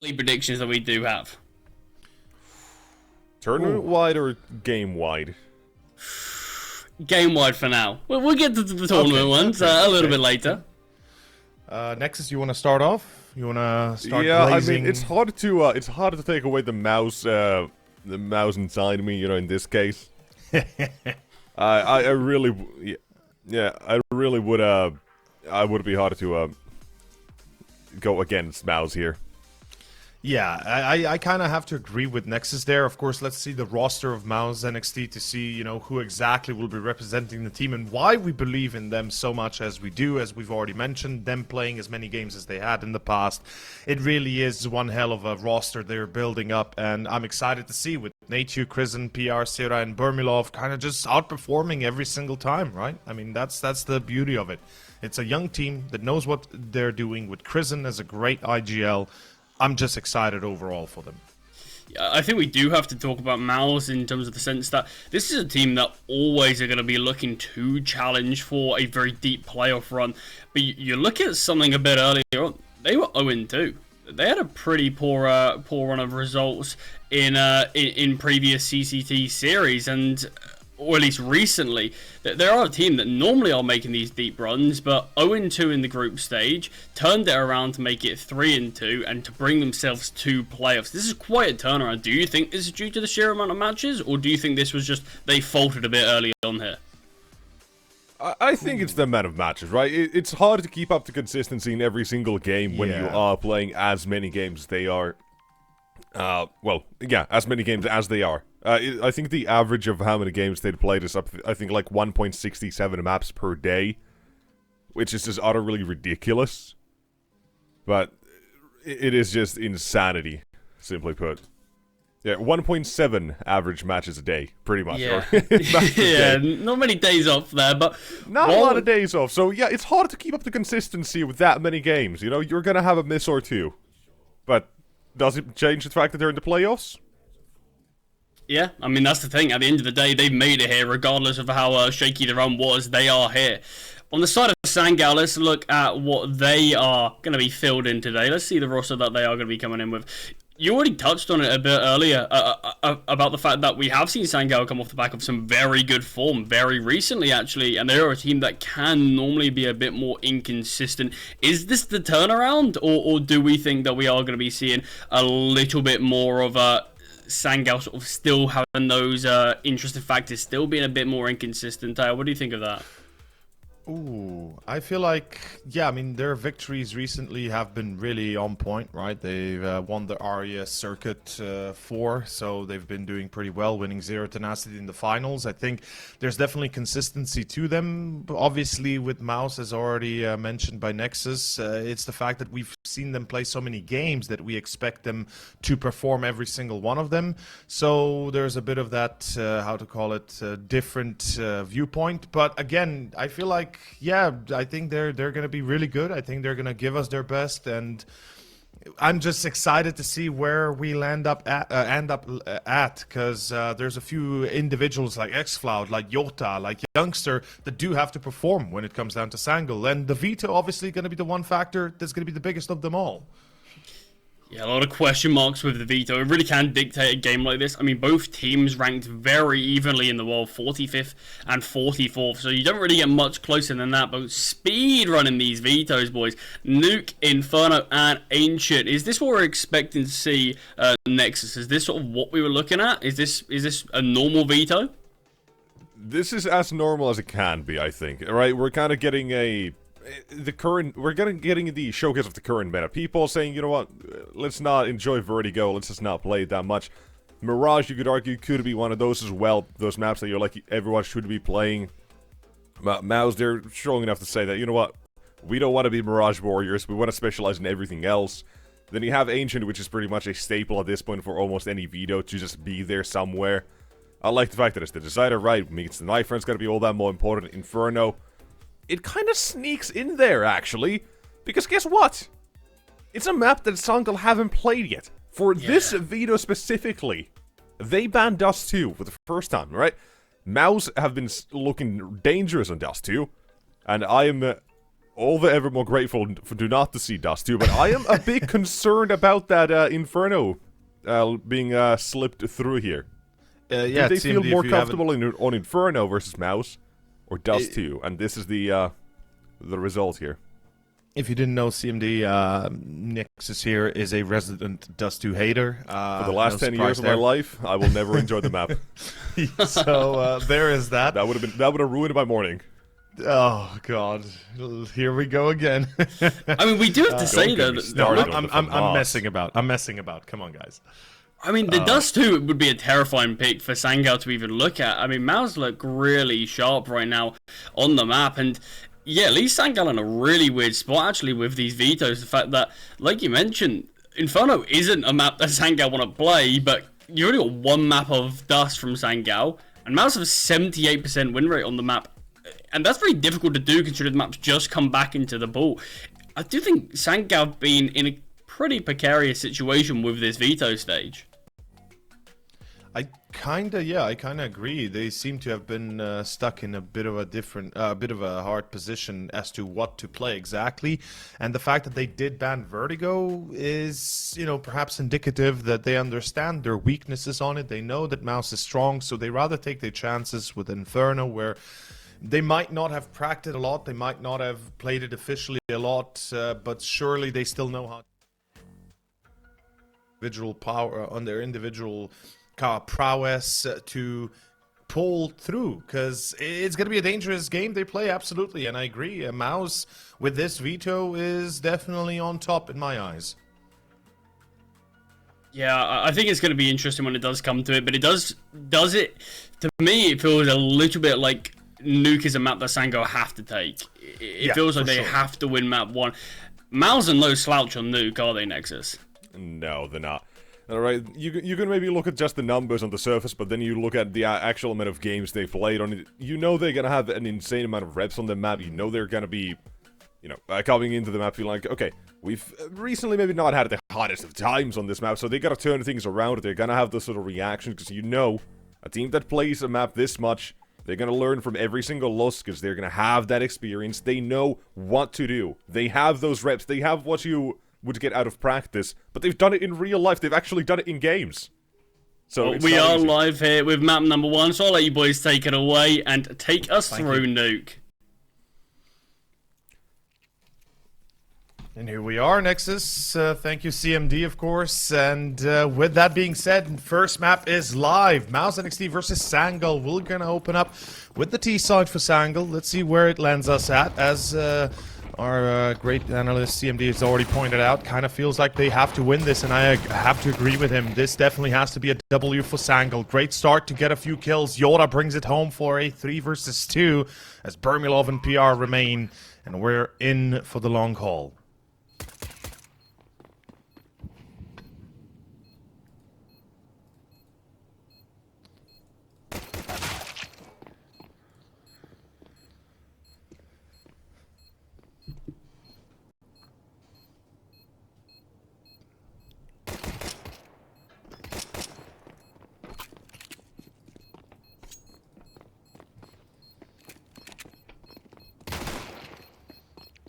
predictions that we do have. Tournament-wide or game-wide? Game-wide for now. We'll get to the tournament ones a little bit later. Nexus, you want to start off? You want to start I blazing? mean, it's hard to take away the mouse inside me, in this case. I really would, I would be hard to, go against mouse here. Yeah, I kind of have to agree with Nexus there. Of course, let's see the roster of mouz NXT to see, who exactly will be representing the team and why we believe in them so much as we do, as we've already mentioned, them playing as many games as they had in the past. It really is one hell of a roster they're building up, and I'm excited to see with Nachu, Krizen, PR, Sera, and Burmilov kind of just outperforming every single time, right? I mean, that's the beauty of it. It's a young team that knows what they're doing with Krizen as a great IGL. I'm just excited overall for them. I think we do have to talk about mouz in terms of the sense that this is a team that always are going to be looking to challenge for a very deep playoff run. But you look at something a bit earlier on, they were 0-2. They had a pretty poor run of results in previous CCT series, or at least recently. There are a team that normally are making these deep runs, but 0-2 in the group stage, turned it around to make it 3-2, and to bring themselves to playoffs. This is quite a turnaround. Do you think this is due to the sheer amount of matches, or do you think this was just they faltered a bit early on here? I think it's the amount of matches, right? It's hard to keep up the consistency in every single game when you are playing as many games as they are. As many games as they are. I think the average of how many games they'd played is up, I think, like 1.67 maps per day, which is just utterly ridiculous. But it is just insanity, simply put. Yeah, 1.7 average matches a day, pretty much. Yeah, yeah, not many days off there, but not a lot of days off. So yeah, it's hard to keep up the consistency with that many games. You're gonna have a miss or two, but does it change the fact that they're in the playoffs? Yeah, I mean, that's the thing. At the end of the day, they've made it here, regardless of how shaky the run was. They are here. On the side of Sangal, let's look at what they are going to be filled in today. Let's see the roster that they are going to be coming in with. You already touched on it a bit earlier about the fact that we have seen Sangal come off the back of some very good form very recently, actually, and they're a team that can normally be a bit more inconsistent. Is this the turnaround, or do we think that we are going to be seeing a little bit more of Sangal sort of still having those interesting factors, still being a bit more inconsistent? What do you think of that? Ooh, I feel like, I mean, their victories recently have been really on point, right? They've won the ARIA Circuit 4, so they've been doing pretty well, winning Zero Tenacity in the finals. I think there's definitely consistency to them. Obviously, with mouz, as already mentioned by Nexus, it's the fact that we've seen them play so many games that we expect them to perform every single one of them. So there's a bit of that, different viewpoint. But again, I feel like, I think they're going to be really good. I think they're going to give us their best, and I'm just excited to see where we'll end up at, because there's a few individuals like xCloud, like Yota, like Youngster that do have to perform when it comes down to Sangal, and the veto obviously going to be the one factor that's going to be the biggest of them all. Yeah, a lot of question marks with the veto. It really can dictate a game like this. I mean, both teams ranked very evenly in the world, 45th and 44th, so you don't really get much closer than that. But speed running these vetoes, boys. Nuke, Inferno, and Ancient. Is this what we're expecting to see, Nexus? Is this sort of what we were looking at? Is this a normal veto? This is as normal as it can be, I think. All right, we're kind of getting getting the showcase of the current meta. People saying, you know what, let's not enjoy Vertigo, let's just not play it that much. Mirage, you could argue, could be one of those as well. Those maps that you're like, everyone should be playing. But mouz, they're strong enough to say that, you know what, we don't want to be Mirage Warriors, we want to specialize in everything else. Then you have Ancient, which is pretty much a staple at this point for almost any veto to just be there somewhere. I like the fact that it's the decider, right? Means the knife run's gotta be all that more important. Inferno, it kind of sneaks in there, actually. Because guess what? It's a map that Sangal haven't played yet. For this veto specifically, they banned Dust 2 for the first time, right? mouz have been looking dangerous on Dust 2. And I am all the ever more grateful for do not to see Dust 2, but I am a bit concerned about that Inferno being slipped through here. Yeah, do they feel more comfortable on Inferno versus mouz, or Dust 2? And this is the result here. If you didn't know, CMD, Nexus here is a resident Dust 2 hater. For the last 10 years of my life, I will never enjoy the map. So there is that. That would have ruined my morning. Oh God! Here we go again. I mean, we do have to say though. I'm messing about. I'm messing about. Come on, guys. I mean, the Dust 2 would be a terrifying pick for Sangal to even look at. I mean, mouz look really sharp right now on the map, and yeah, leaves Sangal in a really weird spot actually with these vetoes. The fact that, like you mentioned, Inferno isn't a map that Sangal want to play, but you only got one map of Dust from Sangal, and mouz have a 78% win rate on the map. And that's very difficult to do considering the map's just come back into the pool. I do think Sangal have been in a pretty precarious situation with this veto stage. I kind of agree. They seem to have been stuck in a bit of a hard position as to what to play exactly. And the fact that they did ban Vertigo is, perhaps indicative that they understand their weaknesses on it. They know that mouz is strong, so they rather take their chances with Inferno, where they might not have practiced a lot, they might not have played it officially a lot, but surely they still know how individual power on their individual prowess to pull through, because it's going to be a dangerous game they play, absolutely. And I agree, mouz with this veto is definitely on top in my eyes. Yeah, I think it's going to be interesting when it does come to it, but it does it, to me, it feels a little bit like Nuke is a map that Sangal have to take. It feels like they have to win map 1. mouz and no slouch on Nuke, are they, Nexus? No, they're not. Alright, you can maybe look at just the numbers on the surface, but then you look at the actual amount of games they played on it. You know they're gonna have an insane amount of reps on the map. You know they're gonna be, coming into the map feeling like, okay, we've recently maybe not had the hottest of times on this map, so they gotta turn things around. They're gonna have this sort of reaction, because a team that plays a map this much, they're going to learn from every single loss, because they're going to have that experience. They know what to do. They have those reps. They have what you would get out of practice, but they've done it in real life. They've actually done it in games. So we are live here with map number 1, so I'll let you boys take it away and take us through Nuke. And here we are, Nexus. Thank you, CMD, of course. And with that being said, first map is live. mouz NXT versus Sangal. We're going to open up with the T side for Sangal. Let's see where it lands us at. As our great analyst CMD has already pointed out, kind of feels like they have to win this, and I have to agree with him. This definitely has to be a W for Sangal. Great start to get a few kills. Yoda brings it home for a 3 versus 2 as Bermilov and PR remain, and we're in for the long haul.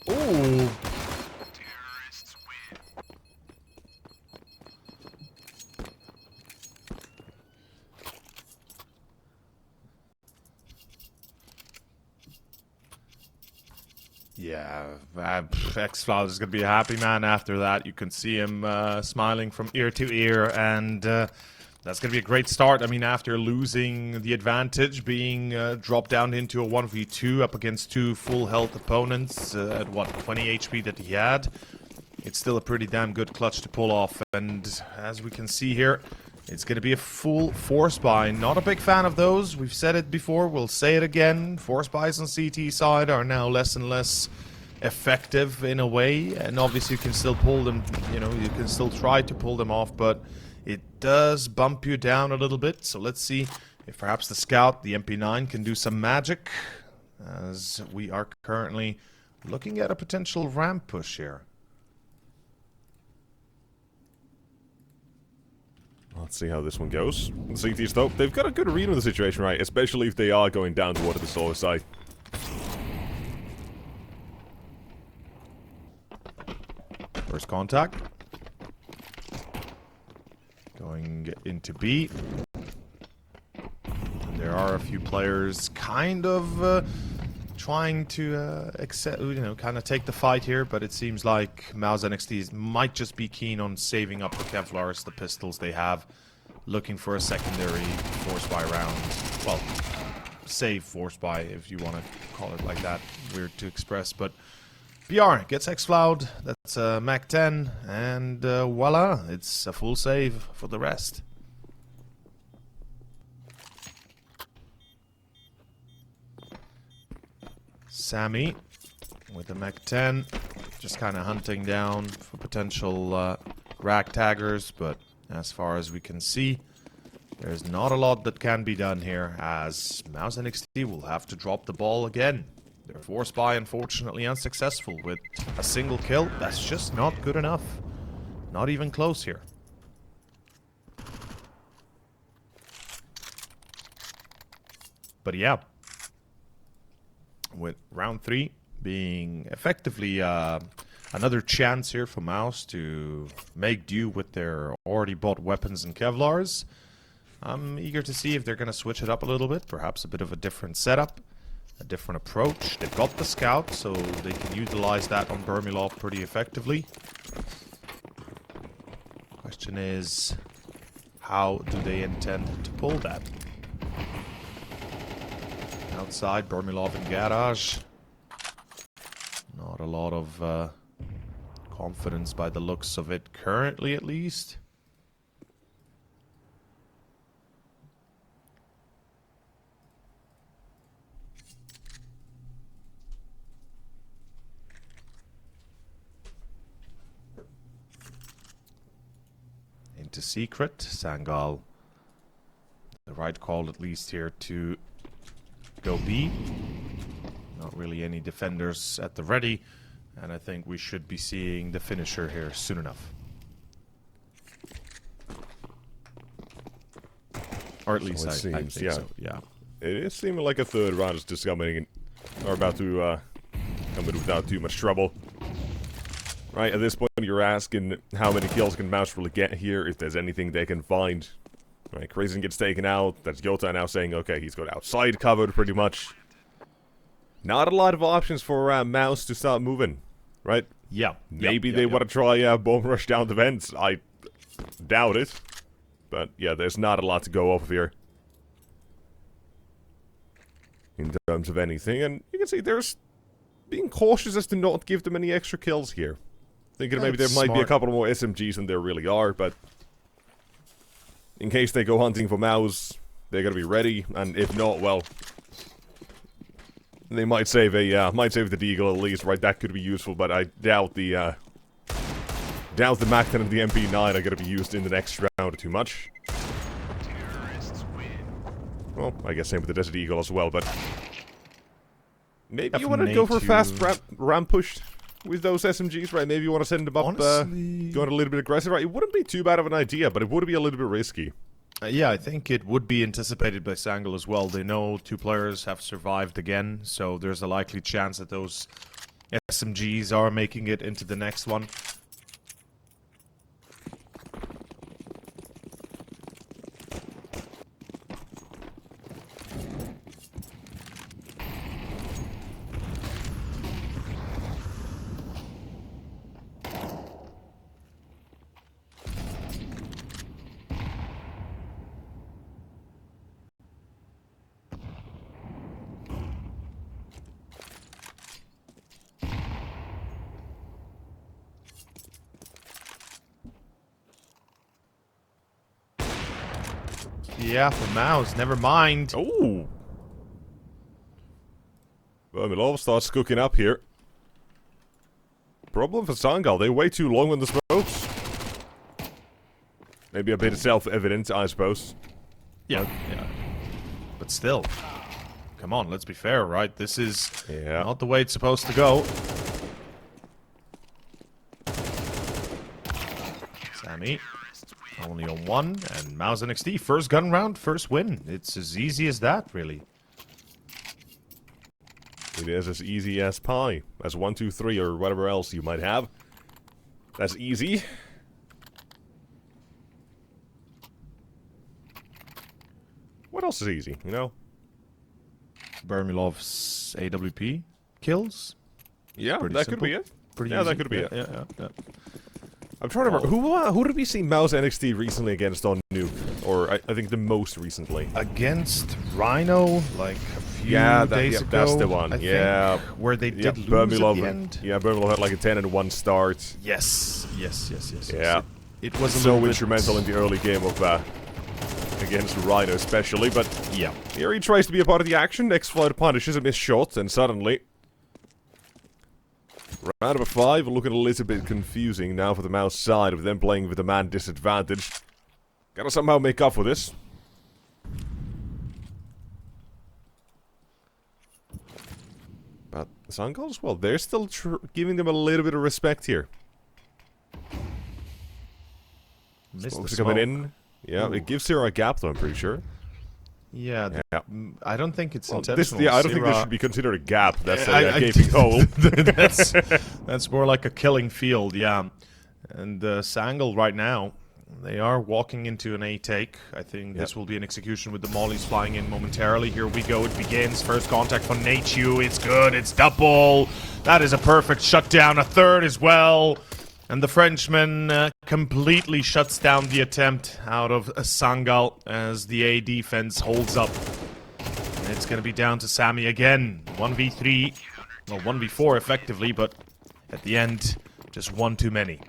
Ooh. Yeah, X-Cloud is going to be a happy man after that. You can see him smiling from ear to ear, and that's going to be a great start. I mean, after losing the advantage, being dropped down into a 1v2 up against 2 full health opponents at, 20 HP that he had, it's still a pretty damn good clutch to pull off. And as we can see here, it's going to be a full force buy. Not a big fan of those. We've said it before. We'll say it again. Force buys on CT side are now less and less effective in a way. And obviously you can still pull them, you can still try to pull them off. But it does bump you down a little bit. So let's see if perhaps the Scout, the MP9, can do some magic. As we are currently looking at a potential ramp push here. Let's see how this one goes. The CTs, though, they've got a good read on the situation, right? Especially if they are going down to water the solar side. contact. Going into B. And there are a few players kind of trying to accept, kind of take the fight here, but it seems like mouz NXT might just be keen on saving up the Kevlars, the pistols they have, looking for a secondary force buy round. Well, save force buy if you want to call it like that. Weird to express, but BR gets X-Cloud, that's Mac 10, and voila, it's a full save for the rest. Sammy with the Mac 10, just kind of hunting down for potential rack taggers, but as far as we can see, there's not a lot that can be done here, as mouz NXT will have to drop the ball again. Their force buy, unfortunately, unsuccessful with a single kill. That's just not good enough. Not even close here. But yeah, with round 3 being effectively another chance here for mouz to make do with their already bought weapons and Kevlars, I'm eager to see if they're going to switch it up a little bit, perhaps a bit of a different setup, a different approach. They've got the scout, so they can utilize that on Burmilov pretty effectively. Question is, how do they intend to pull that? Outside, Burmilov in garage. Not a lot of confidence by the looks of it currently, at least. Into secret, Sangal. The right call, at least here, to go B. Not really any defenders at the ready, and I think we should be seeing the finisher here soon enough. Or at least I think so, yeah. It is seeming like a third round is just coming in, or about to come in without too much trouble. Right, at this point you're asking how many kills can mouz really get here, if there's anything they can find. Right, Krazen gets taken out, that's Yota now saying, okay, he's got outside covered pretty much. Not a lot of options for mouz to start moving, right? Yeah. Maybe they want to try bomb rush down the vents, I doubt it. But yeah, there's not a lot to go off of here. In terms of anything, and you can see there's being cautious as to not give them any extra kills here. Thinking maybe there might be a couple more SMGs than there really are, but in case they go hunting for mouz, they're gonna be ready, and if not, well, they might save the Deagle at least, right? That could be useful, but I doubt the Mac 10 and the MP9 are gonna be used in the next round too much. Well, I guess same with the Desert Eagle as well, but maybe you want to go for a fast ramp push with those SMGs, right? Maybe you want to send them up, going a little bit aggressive, right? It wouldn't be too bad of an idea, but it would be a little bit risky. Yeah, I think it would be anticipated by Sangal as well. They know 2 players have survived again, so there's a likely chance that those SMGs are making it into the next one. Yeah, for mouz, never mind. Oh! Burmilov starts cooking up here. Problem for Sangal, they wait too long on the smokes. Maybe a bit self-evident, I suppose. Yeah. But still. Come on, let's be fair, right? This is not the way it's supposed to go. Sammy. Only on 1, and mouz NXT, first gun round, first win. It's as easy as that, really. It is as easy as pie, as 1, 2, 3, or whatever else you might have. That's easy. What else is easy, you know? Bermilov's AWP kills. Yeah, Pretty that simple. could be it. Pretty Yeah, easy. that could be it. Yeah. I'm trying to remember, who did we see mouz NXT recently against on Nuke? Or I think the most recently. Against Rhino, like a few days ago. That's the one. I yeah. think, where they did lose Bermilov, at the end. Yeah, Bermilov had like a 10-1 start. Yes. Yeah. It was So instrumental in the early game of against Rhino especially, but yeah. here he tries to be a part of the action. X-Flight punishes a missed shot, and suddenly round number 5 looking a little bit confusing now for the mouse side of them playing with the man disadvantage. Gotta somehow make up for this. But Sangal as well, they're still giving them a little bit of respect here. Missed the coming smoke. in. Yeah, Ooh. it gives Zero a gap though, I'm pretty sure. Yeah, I don't think it's Well, intentional. I don't think this Syrah- should be considered a gap. That's I- a gaping hole. that's more like a killing field, yeah. And Sangal right now, they are walking into an A take. I think this will be an execution with the mollies flying in momentarily. Here we go. It begins. First contact for Nachu. It's good. It's double. That is a perfect shutdown. A third as well. And the Frenchman completely shuts down the attempt out of Sangal as the A defense holds up. And it's going to be down to Sammy again. 1v3. Well, 1v4 effectively, but at the end, just one too many.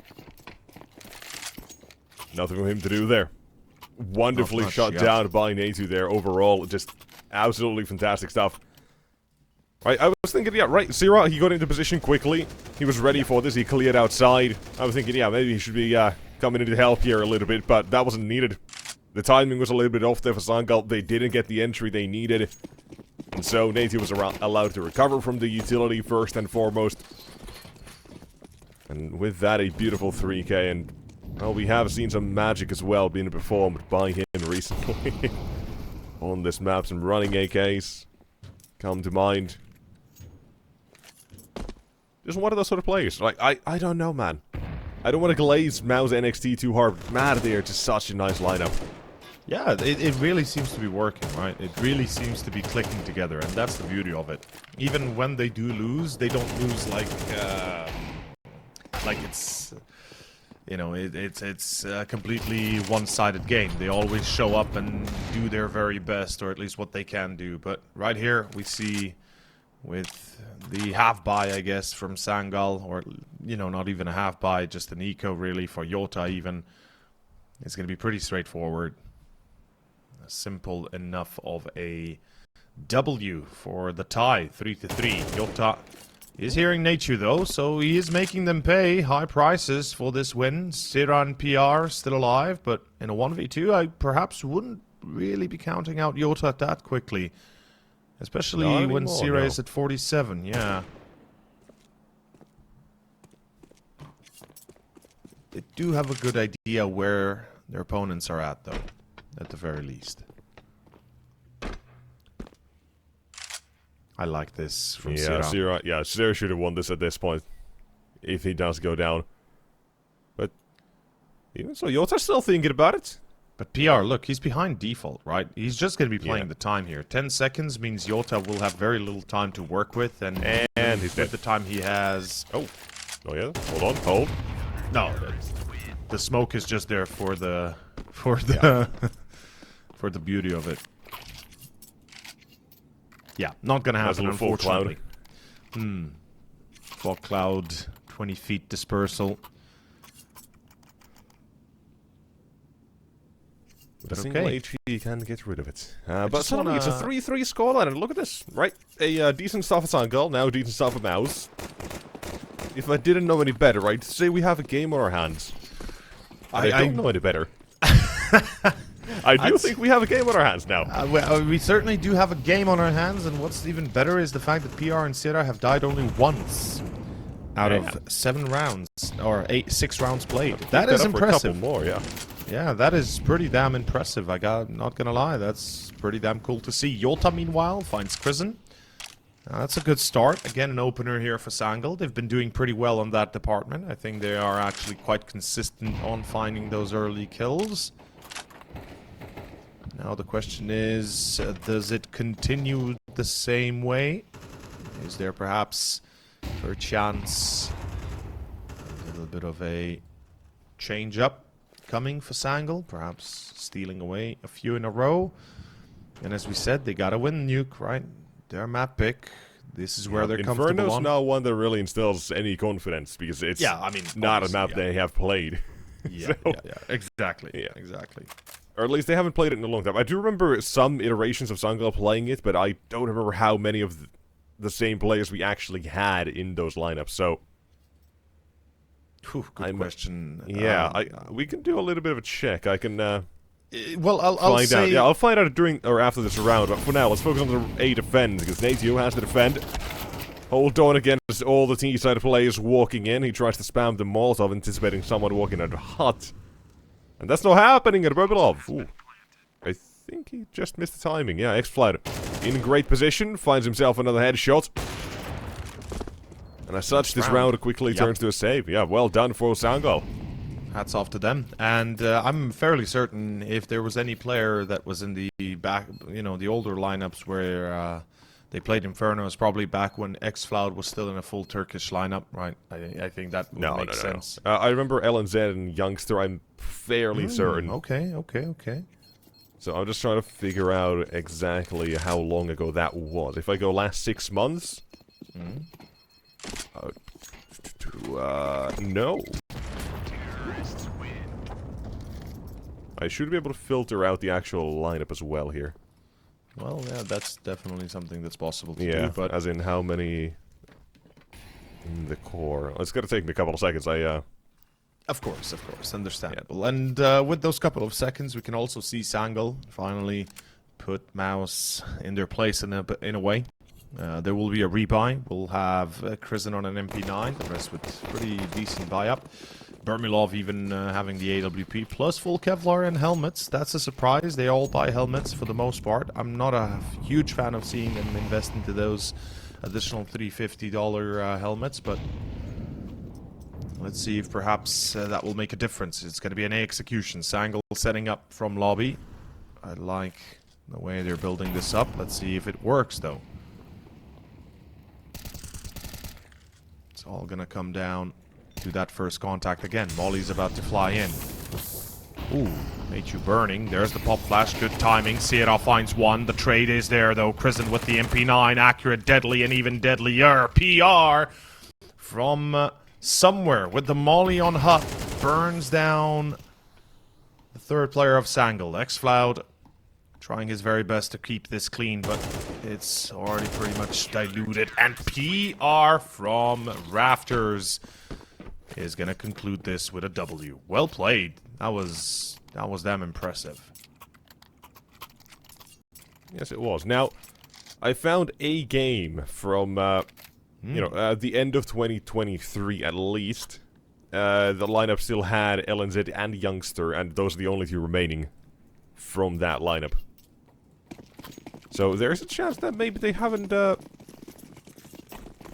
Nothing for him to do there. Wonderfully much, shut yeah. down by Natu there. Overall, just absolutely fantastic stuff. Right, I was thinking, yeah, right, Syrah, he got into position quickly. He was ready for this. He cleared outside. I was thinking, yeah, maybe he should be coming in to help here a little bit, but that wasn't needed. The timing was a little bit off there for Sangal. They didn't get the entry they needed. And so Natu was allowed to recover from the utility first and foremost. And with that, a beautiful 3K. And, well, we have seen some magic as well being performed by him recently. On this map, some running AKs come to mind. Just one of those sort of players. Like, I don't know, man. I don't want to glaze mouz NXT too hard. Man, they are just such a nice lineup. Yeah, it really seems to be working, right? It really seems to be clicking together, and that's the beauty of it. Even when they do lose, they don't lose like it's, you know, it's a completely one-sided game. They always show up and do their very best, or at least what they can do. But right here, we see with the half-buy, I guess, from Sangal, or, you know, not even a half-buy, just an eco, really, for Yota even. It's going to be pretty straightforward. Simple enough of a W for the tie, 3-3. Yota is hearing Nature, though, so he is making them pay high prices for this win. Syrah and PR still alive, but in a 1v2, I perhaps wouldn't really be counting out Yota that quickly. Especially Not when anymore, Syrah no. is at 47, yeah. They do have a good idea where their opponents are at, though, at the very least. I like this from Yeah, Syrah. Syrah should have won this at this point. If he does go down. But even so, Yota's still thinking about it. But PR, look, he's behind default, right? He's just going to be playing Yeah. the time here. 10 seconds means Yota will have very little time to work with, and he's with dead. the time he has... Oh yeah, hold on, hold. No, the smoke is just there for the for the beauty of it. Yeah, not gonna happen, That's a full cloud. unfortunately. Fog cloud, 20 feet dispersal. With a But single okay. HP, you can get rid of it. But just suddenly, it's a wanna- 3-3 scoreline, and look at this, right? A decent stuff at Sangal, now decent stuff at mouz. If I didn't know any better, right? Say we have a game on our hands. I don't know any better. I do think we have a game on our hands now. We certainly do have a game on our hands, and what's even better is the fact that PR and Syrah have died only once out of 7 rounds, or 6 rounds played. That is up for a couple impressive. more, yeah. Yeah, that is pretty damn impressive. Not gonna lie, that's pretty damn cool to see. Yota, meanwhile, finds Prison. That's a good start. Again, an opener here for Sangal. They've been doing pretty well on that department. I think they are actually quite consistent on finding those early kills. Now the question is, does it continue the same way? Is there perhaps a chance a little bit of a change up coming for Sangal? Perhaps stealing away a few in a row? And as we said, they gotta win Nuke, right? Their map pick. This is where they're comfortable Inferno's on. not one that really instills any confidence because it's not a map they have played. Yeah, exactly. Exactly. Or at least they haven't played it in a long time. I do remember some iterations of Sangal playing it, but I don't remember how many of the same players we actually had in those lineups. So, Good question. Yeah, we can do a little bit of a check. I can well, I'll find say... out. Yeah, I'll find out during or after this round. But for now, let's focus on the A defend because Natio has to defend. Hold on against all the T-side players walking in. He tries to spam the Molotov, anticipating someone walking out of the hut. And that's not happening at Bubelov. Ooh. I think he just missed the timing. Yeah, X-Flight in great position. Finds himself another headshot. And as such, this round quickly turns to a save. Yeah, well done for Sangal. Hats off to them. And I'm fairly certain if there was any player that was in the back, the older lineups where they played Inferno, is probably back when X-Cloud was still in a full Turkish lineup, right? I think that would make sense. I remember LNZ and Youngster, I'm fairly certain. Okay. So I'm just trying to figure out exactly how long ago that was. If I go last 6 months... no. I should be able to filter out the actual lineup as well here. Well, yeah, that's definitely something that's possible to do. But as in how many in the core. It's going to take me a couple of seconds. Of course, understandable. Yeah. And with those couple of seconds, we can also see Sangal finally put mouz in their place in a way. There will be a rebuy. We'll have Krisen on an MP9, the rest with pretty decent buy-up. Bermilov even having the AWP, plus full Kevlar and helmets. That's a surprise. They all buy helmets for the most part. I'm not a huge fan of seeing them invest into those additional $350 helmets, but let's see if perhaps that will make a difference. It's going to be an A execution. Sangal setting up from lobby. I like the way they're building this up. Let's see if it works, though. It's all going to come down to that first contact again. Molly's about to fly in. Ooh, made you burning. There's the pop flash. Good timing. Sierra finds one. The trade is there, though. Krisen with the MP9. Accurate, deadly, and even deadlier. PR from somewhere with the Molly on hut. Burns down the third player of Sangal. X-Cloud trying his very best to keep this clean, but it's already pretty much diluted. And PR from Rafters is going to conclude this with a W. Well played. That was damn impressive. Yes, it was. Now, I found a game from, the end of 2023 at least. The lineup still had LNZ and Youngster, and those are the only two remaining from that lineup. So there's a chance that maybe they haven't,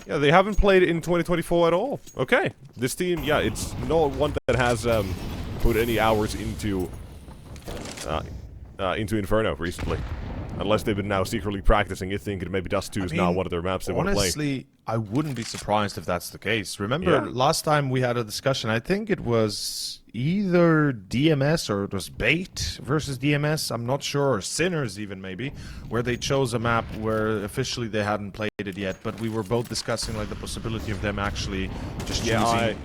they haven't played in 2024 at all. Okay. This team, it's not one that has put any hours into Inferno recently. Unless they've been now secretly practicing it, thinking maybe Dust 2 is now one of their maps they want to play. Honestly, I wouldn't be surprised if that's the case. Remember, last time we had a discussion, I think it was either DMS or it was Bait versus DMS, I'm not sure, or Sinners even maybe, where they chose a map where officially they hadn't played it yet, but we were both discussing like the possibility of them actually just choosing.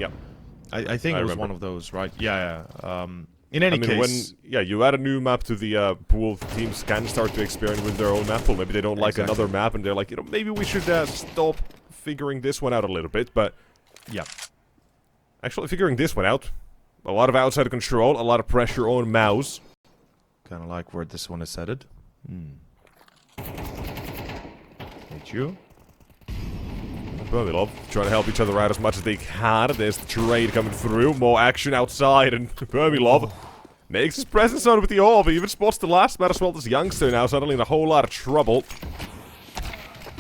I think it was one of those, right? In any case... when you add a new map to the pool, teams can start to experiment with their own map pool. Maybe they don't like another map, and they're like, maybe we should stop figuring this one out a little bit, but... Yeah. Actually, figuring this one out. A lot of outside control, a lot of pressure on mouz. Kind of like where this one is headed. Hit you. Bermilov trying to help each other out as much as they can. There's the trade coming through. More action outside, and Bermilov makes his presence known with the orb. He even spots the last man as well as Youngster now, suddenly in a whole lot of trouble.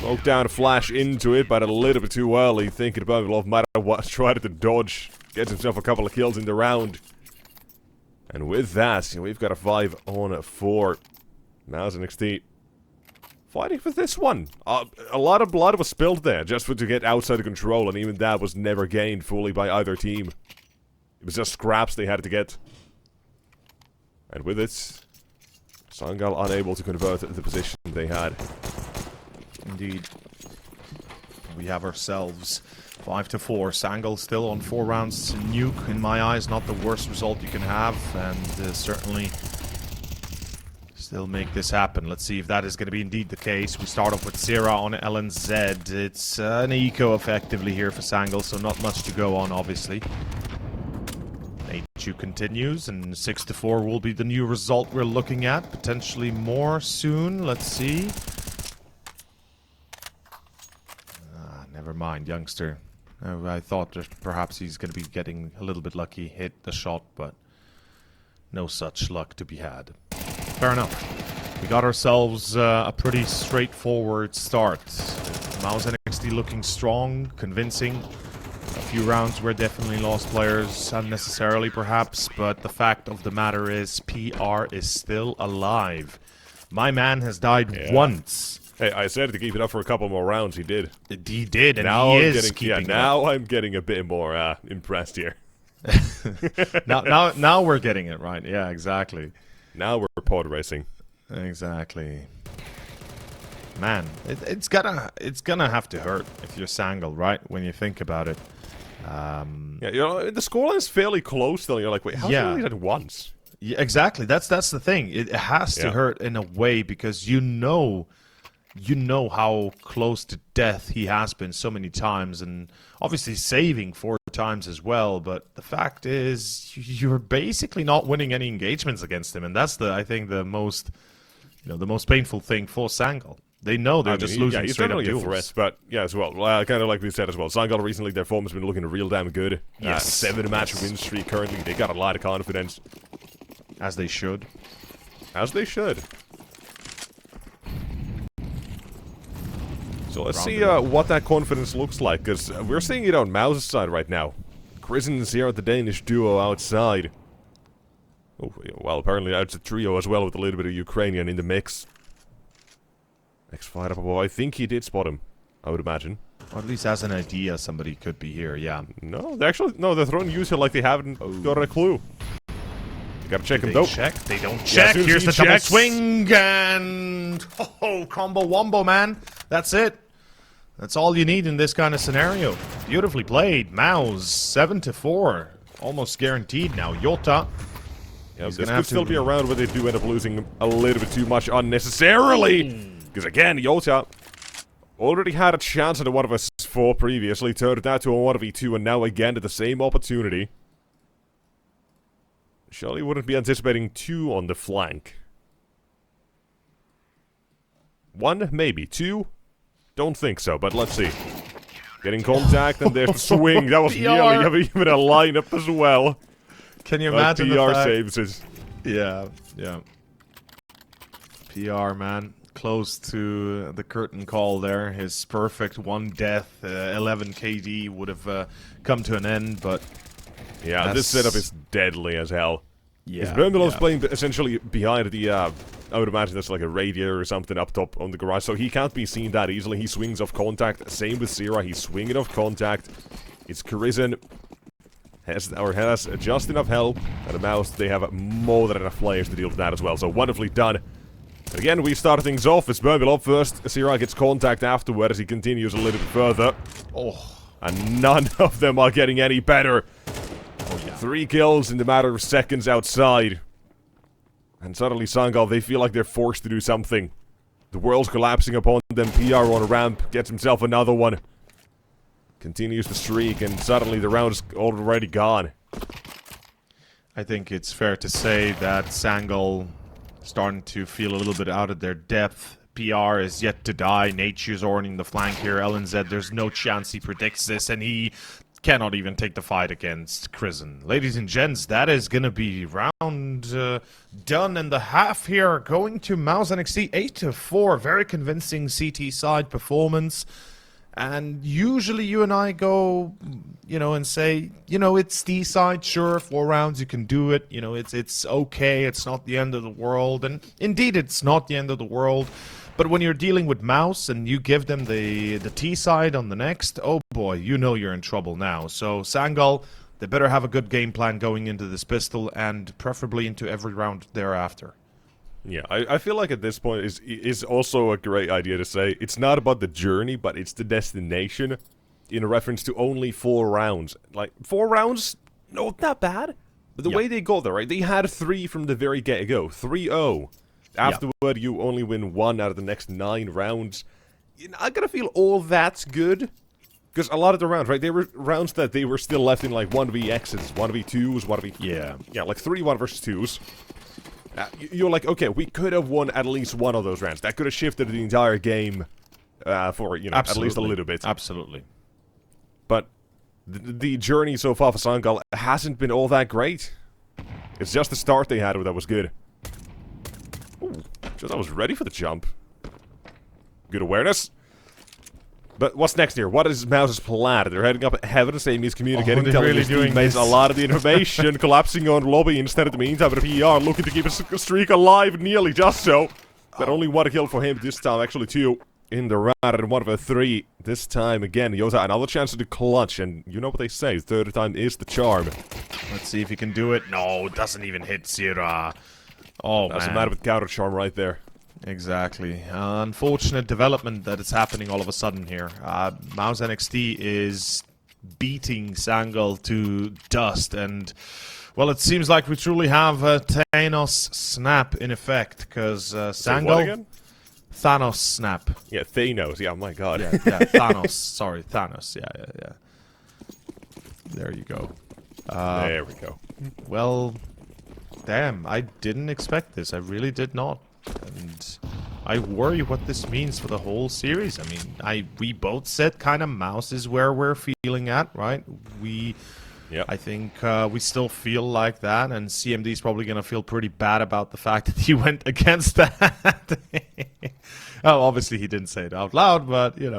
Smoke down, flash into it, but a little bit too early. Thinking about Love might have tried to dodge. Gets himself a couple of kills in the round. And with that, we've got a 5-on-4. mouz NXT fighting for this one. A lot of blood was spilled there just to get outside of control, and even that was never gained fully by either team. It was just scraps they had to get. And with it, Sangal unable to convert the position they had. Indeed. We have ourselves 5-4. Sangal still on 4 rounds to nuke. In my eyes, not the worst result you can have, and certainly still make this happen. Let's see if that is going to be indeed the case. We start off with Zera on LNZ. It's an eco effectively here for Sangal, so not much to go on, obviously. H2 continues, and 6-4 will be the new result we're looking at. Potentially more soon. Let's see. Never mind, youngster. I thought that perhaps he's going to be getting a little bit lucky, hit the shot, but no such luck to be had. Fair enough. We got ourselves a pretty straightforward start. mouz NXT looking strong, convincing. A few rounds were definitely lost players, unnecessarily perhaps, but the fact of the matter is PR is still alive. My man has died once. Hey, I said to keep it up for a couple more rounds. He did. He did, and now he is keeping now I'm getting a bit more impressed here. now we're getting it right. Yeah, exactly. Now we're pod racing. Exactly. Man, it's gonna have to hurt if you're Sangal, right? When you think about it. Yeah, you know, the scoreline is fairly close still. You're like, wait, how's he only done once? Yeah, exactly. That's the thing. It has to hurt in a way because you know how close to death he has been so many times, and obviously saving 4 times as well. But the fact is, you're basically not winning any engagements against him, and that's I think the most painful thing for Sangal. They know they're just losing straight up duels. Threat, but yeah, as well. Kind of like we said as well. Sangal recently, their form has been looking real damn good. Yes, 7-match win streak currently. They got a lot of confidence, as they should. As they should. So let's see what that confidence looks like, because we're seeing it on mouz's side right now. Chris and Zera, the Danish duo outside. Oh, well, apparently that's a trio as well with a little bit of Ukrainian in the mix. Next fight up, I think he did spot him, I would imagine. Or at least as an idea, somebody could be here, yeah. No, they're throwing user like they haven't got a clue. You gotta check them though. They don't check. Here's the double swing, and combo wombo, man. That's it. That's all you need in this kind of scenario. Beautifully played. mouz 7-4. Almost guaranteed now. Yota. Yeah, this could still be around where they do end up losing a little bit too much unnecessarily. Because again, Yota already had a chance at a 1v4 previously, turned that to a 1v2, and now again to the same opportunity. Surely wouldn't be anticipating 2 on the flank. 1, maybe. 2? Don't think so, but let's see. Getting contact, and there's the swing. That was nearly even a lineup as well. Can you imagine PR saves it. Yeah. PR, man. Close to the curtain call there. His perfect 1 death, 11 KD would have come to an end, but... Yeah, this setup is deadly as hell. Yeah. Bermelo's playing essentially behind the, I would imagine that's like a radiator or something up top on the garage, so he can't be seen that easily. He swings off contact. Same with Zera, he's swinging off contact. It's Karizen has just enough help, and the mouz, they have more than enough players to deal with that as well, so wonderfully done. And again, we start things off. It's Bermelo first. Zera gets contact afterward as he continues a little bit further. And none of them are getting any better. 3 kills in the matter of seconds outside. And suddenly Sangal, they feel like they're forced to do something. The world's collapsing upon them. PR on a ramp, gets himself another one. Continues the streak, and suddenly the round is already gone. I think it's fair to say that Sangal starting to feel a little bit out of their depth. PR is yet to die. Nature's ordering the flank here. LNZ, there's no chance he predicts this, and he cannot even take the fight against Krisen. Ladies and gents, that is going to be round done in the half here. Going to mouz NXT 8-4. Very convincing CT side performance. And usually you and I go, and say, it's D side, sure, 4 rounds, you can do it. It's okay, it's not the end of the world. And indeed, it's not the end of the world. But when you're dealing with mouz and you give them the T side on the next, oh boy, you're in trouble now. So Sangal, they better have a good game plan going into this pistol and preferably into every round thereafter. Yeah, I feel like at this point is also a great idea to say it's not about the journey, but it's the destination, in reference to only 4 rounds. Like, 4 rounds, not that bad. But the way they got there, right? They had 3 from the very get-go, 3-0. Afterward, you only win 1 out of the next 9 rounds. You're not gonna feel all that good. Because a lot of the rounds, right? They were rounds that they were still left in, like, 1vx's, 1v2s, 1v... Yeah, like 3 1 versus 2s. You're like, okay, we could have won at least one of those rounds. That could have shifted the entire game for, at least a little bit. Absolutely. But the journey so far for Sangal hasn't been all that great. It's just the start they had that was good. Ooh, just I was ready for the jump. Good awareness. But what's next here? What is mouz's plan? They're heading up heaven, saying he's communicating, telling his teammates a lot of the information, collapsing on lobby instead of the meantime, but a PR looking to keep a streak alive, nearly just so. But only 1 kill for him this time, actually 2 in the round, and 1 of the 3 this time again. Yota, another chance to the clutch, and you know what they say, 3rd time is the charm. Let's see if he can do it. No, it doesn't even hit Zira. Oh, man. Doesn't matter with counter charm right there. Exactly. Unfortunate development that is happening all of a sudden here. mouz NXT is beating Sangal to dust, and, well, it seems like we truly have a Thanos snap in effect, because Sangal... Thanos snap. Yeah, Thanos. Yeah, my god. Yeah, Thanos. Sorry, Thanos. Yeah. There you go. There we go. Well, damn, I didn't expect this. I really did not. And I worry what this means for the whole series. I mean, we both said kind of mouz is where we're feeling at, right? I think we still feel like that, and CMD is probably going to feel pretty bad about the fact that he went against that. Oh, obviously he didn't say it out loud, but, he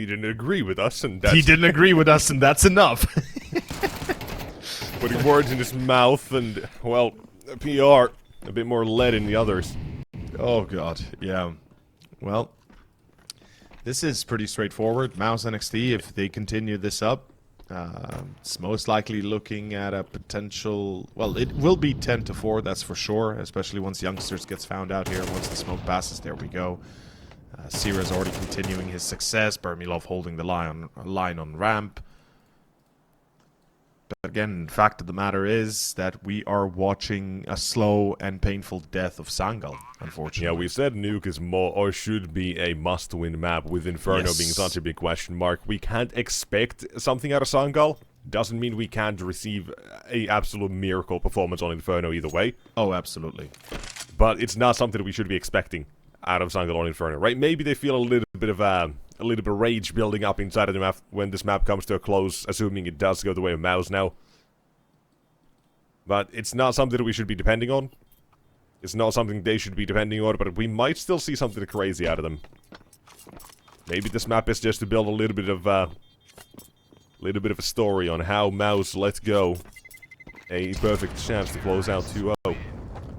didn't agree with us, and that's... He didn't agree with us, and that's enough. Putting words in his mouth, and, well, PR... a bit more lead in the others. Oh, God. Yeah. Well, this is pretty straightforward. mouz NXT, if they continue this up, it's most likely looking at a potential... Well, it will be 10-4, that's for sure, especially once Youngsters gets found out here. Once the smoke passes, there we go. Sira's already continuing his success. Bermilov holding the line on ramp. But again, the fact of the matter is that we are watching a slow and painful death of Sangal, unfortunately. Yeah, we said Nuke is more, or should be, a must-win map, with Inferno being such a big question mark. We can't expect something out of Sangal. Doesn't mean we can't receive a absolute miracle performance on Inferno either way. Oh, absolutely. But it's not something that we should be expecting out of Sangal on Inferno, right? Maybe they feel a little bit of rage building up inside of the map when this map comes to a close, assuming it does go the way of mouz now. But it's not something that we should be depending on. It's not something they should be depending on, but we might still see something crazy out of them. Maybe this map is just to build a little bit of a story on how mouz let go a perfect chance to close out 2-0.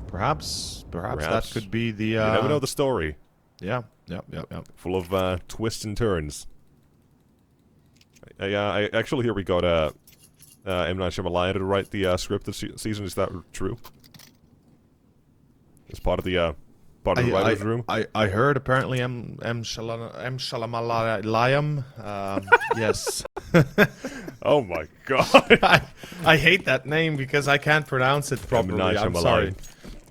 Perhaps that could be the... You never know the story. Yeah. Full of twists and turns. I actually hear we got M. Night Shyamalan to write the script this season. Is that true? As part of the writer's room? I heard apparently M. Shyamalan. Yes. Oh my god. I hate that name because I can't pronounce it properly. I'm sorry.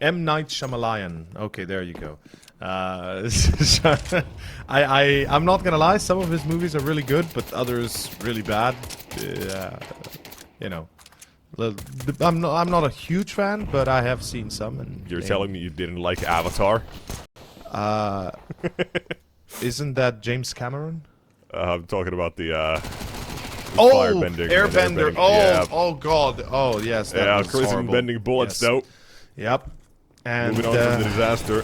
M. Night Shyamalan. Okay, there you go. I'm not gonna lie, some of his movies are really good, but others really bad. I'm not a huge fan, but I have seen some. And you're telling me you didn't like Avatar? Isn't that James Cameron? I'm talking about the firebending. Airbender. Oh, yeah. oh god. Oh, yes. That was Kristen horrible. bending bullets, Yes. though. Yep. And Moving on from the disaster.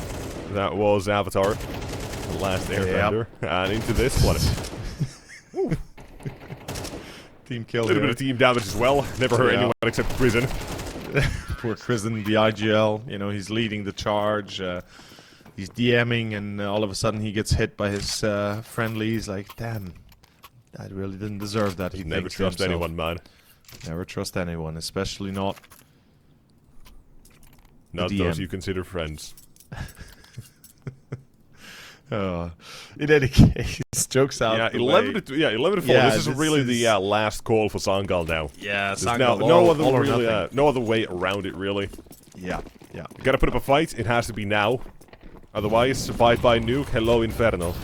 That was Avatar. The last airbender. And into this one. team A kill little bit here. of team damage as well. Never hurt anyone except Prison. Poor Kristen, the IGL. You know, he's leading the charge. He's DMing, and all of a sudden he gets hit by his friendlies. Like, damn, I really didn't deserve that. He Never thinks to trust himself. anyone, man. Never trust anyone, especially not Not DM. those you consider friends. in any case, jokes out. Yeah, the 11 way. to 4. Yeah, this is really the last call for Sangal now. Yeah, There's Sangal, no all other or really, nothing. no other way around it, really. Yeah, yeah. You gotta put up a fight. It has to be now. Otherwise, survive by nuke. Hello, Inferno.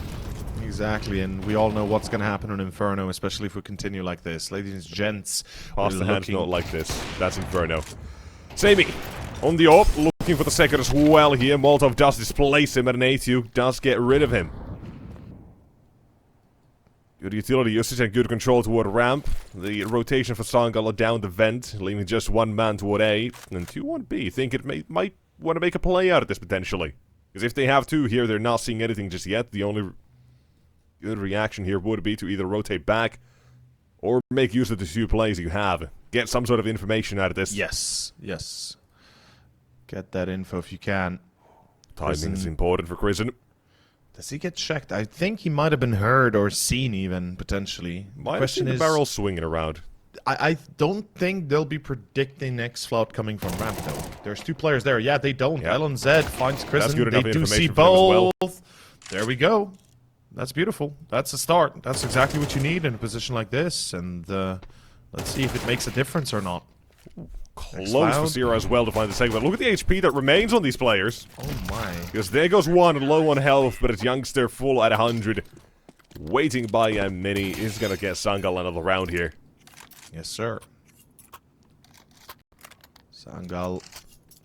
Exactly, and we all know what's going to happen on Inferno, especially if we continue like this. Ladies and gents, Pass we're the hands looking... not like this. That's Inferno. Sammy on the AWP, looking for the second as well here. Molotov does displace him, and an A2 does get rid of him. Good utility usage and good control toward ramp. The rotation for Sangal down the vent, leaving just one man toward A, and 2-1 B. Think it might want to make a play out of this potentially. Because if they have two here, they're not seeing anything just yet. The only good reaction here would be to either rotate back or make use of the 2 plays you have. Get some sort of information out of this. Yes, yes. Get that info if you can. Timing is important for Kristen. Does he get checked? I think he might have been heard or seen even, potentially. Might have seen the barrel swinging around. I don't think they'll be predicting X-Flout coming from ramp, though. There's 2 players there. Yeah, they don't. Yeah. LNZ finds Kristen. good They enough do see information for them both. as well. There we go. That's beautiful. That's a start. That's exactly what you need in a position like this. And let's see if it makes a difference or not. Close for Sierra as well to find the segment. Look at the HP that remains on these players. Oh my. Because there goes one, low on health, but it's Youngster full at 100. Waiting by a mini is going to get Sangal another round here. Yes, sir. Sangal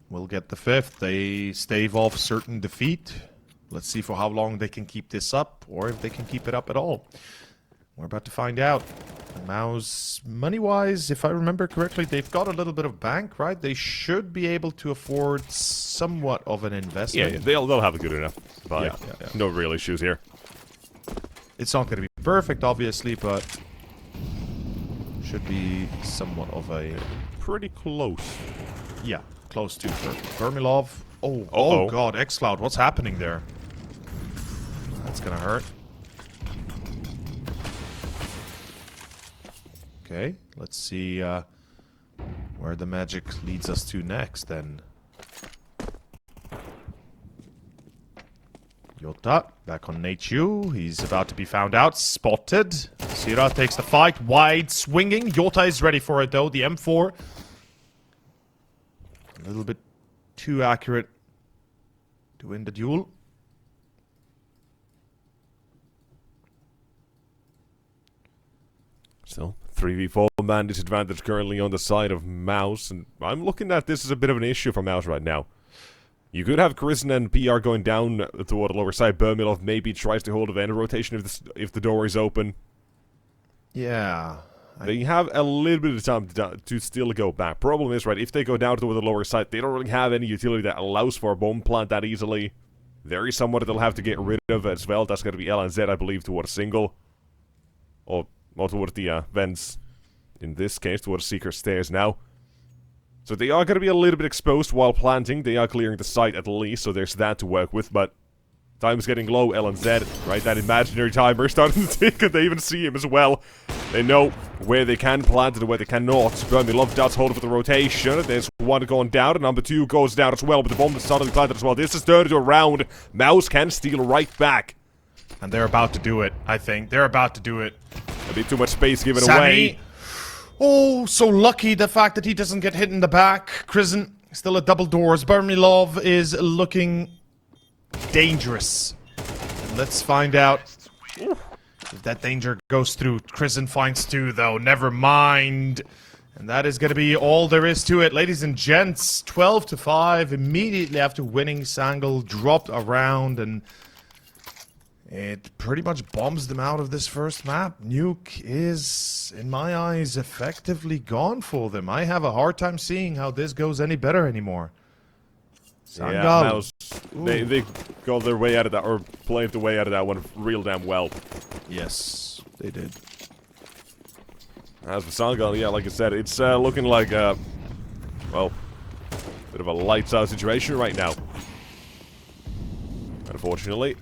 will get the 5th. They stave off certain defeat. Let's see for how long they can keep this up, or if they can keep it up at all. We're about to find out. mouz, money-wise, if I remember correctly, they've got a little bit of bank, right? They should be able to afford somewhat of an investment. Yeah, they'll have a good enough buy. Yeah. No real issues here. It's not going to be perfect, obviously, but should be somewhat of a... Pretty close. Yeah, close to Vermilov. Oh, Uh-oh. oh god, X-Cloud, what's happening there? That's gonna hurt. Okay, let's see where the magic leads us to next, then. Yota, back on Nachu. He's about to be found out. Spotted. Sira takes the fight. Wide swinging. Yota is ready for it, though. The M4. A little bit too accurate to win the duel. Still, 3v4 man disadvantage currently on the side of mouz, and I'm looking at this as a bit of an issue for mouz right now. You could have Kristen and PR going down toward the lower side. Bermilov maybe tries to hold a vendor rotation if the door is open. Yeah. They have a little bit of time to still go back. Problem is, right, if they go down toward the lower side, they don't really have any utility that allows for a bomb plant that easily. There is someone they'll have to get rid of as well. That's going to be LNZ, I believe, towards single. Or towards the vents. In this case, towards secret stairs now. So they are going to be a little bit exposed while planting. They are clearing the site at least, so there's that to work with. But time's getting low, LNZ, right? That imaginary timer is starting to tick, and they even see him as well. They know where they can plant and where they cannot. Bermilov does hold for the rotation. There's one going down, and number 2 goes down as well, but the bomb is suddenly planted as well. This is turned into a round. mouz can steal right back. And they're about to do it, I think. They're about to do it. A bit too much space given Sammy. away. Oh, so lucky the fact that he doesn't get hit in the back. Krisen still at double doors. Bermilov is looking dangerous. And let's find out if that danger goes through. Krisen finds 2, though. Never mind. And that is going to be all there is to it. Ladies and gents, 12-5. Immediately after winning, Sangal dropped around, and It pretty much bombs them out of this first map. Nuke is, in my eyes, effectively gone for them. I have a hard time seeing how this goes any better anymore. Sangal. Yeah, mouz. They got their way out of that, or played the way out of that one real damn well. Yes, they did. As for Sangal, yeah, like I said, it's looking like, well, bit of a lights out situation right now. Unfortunately.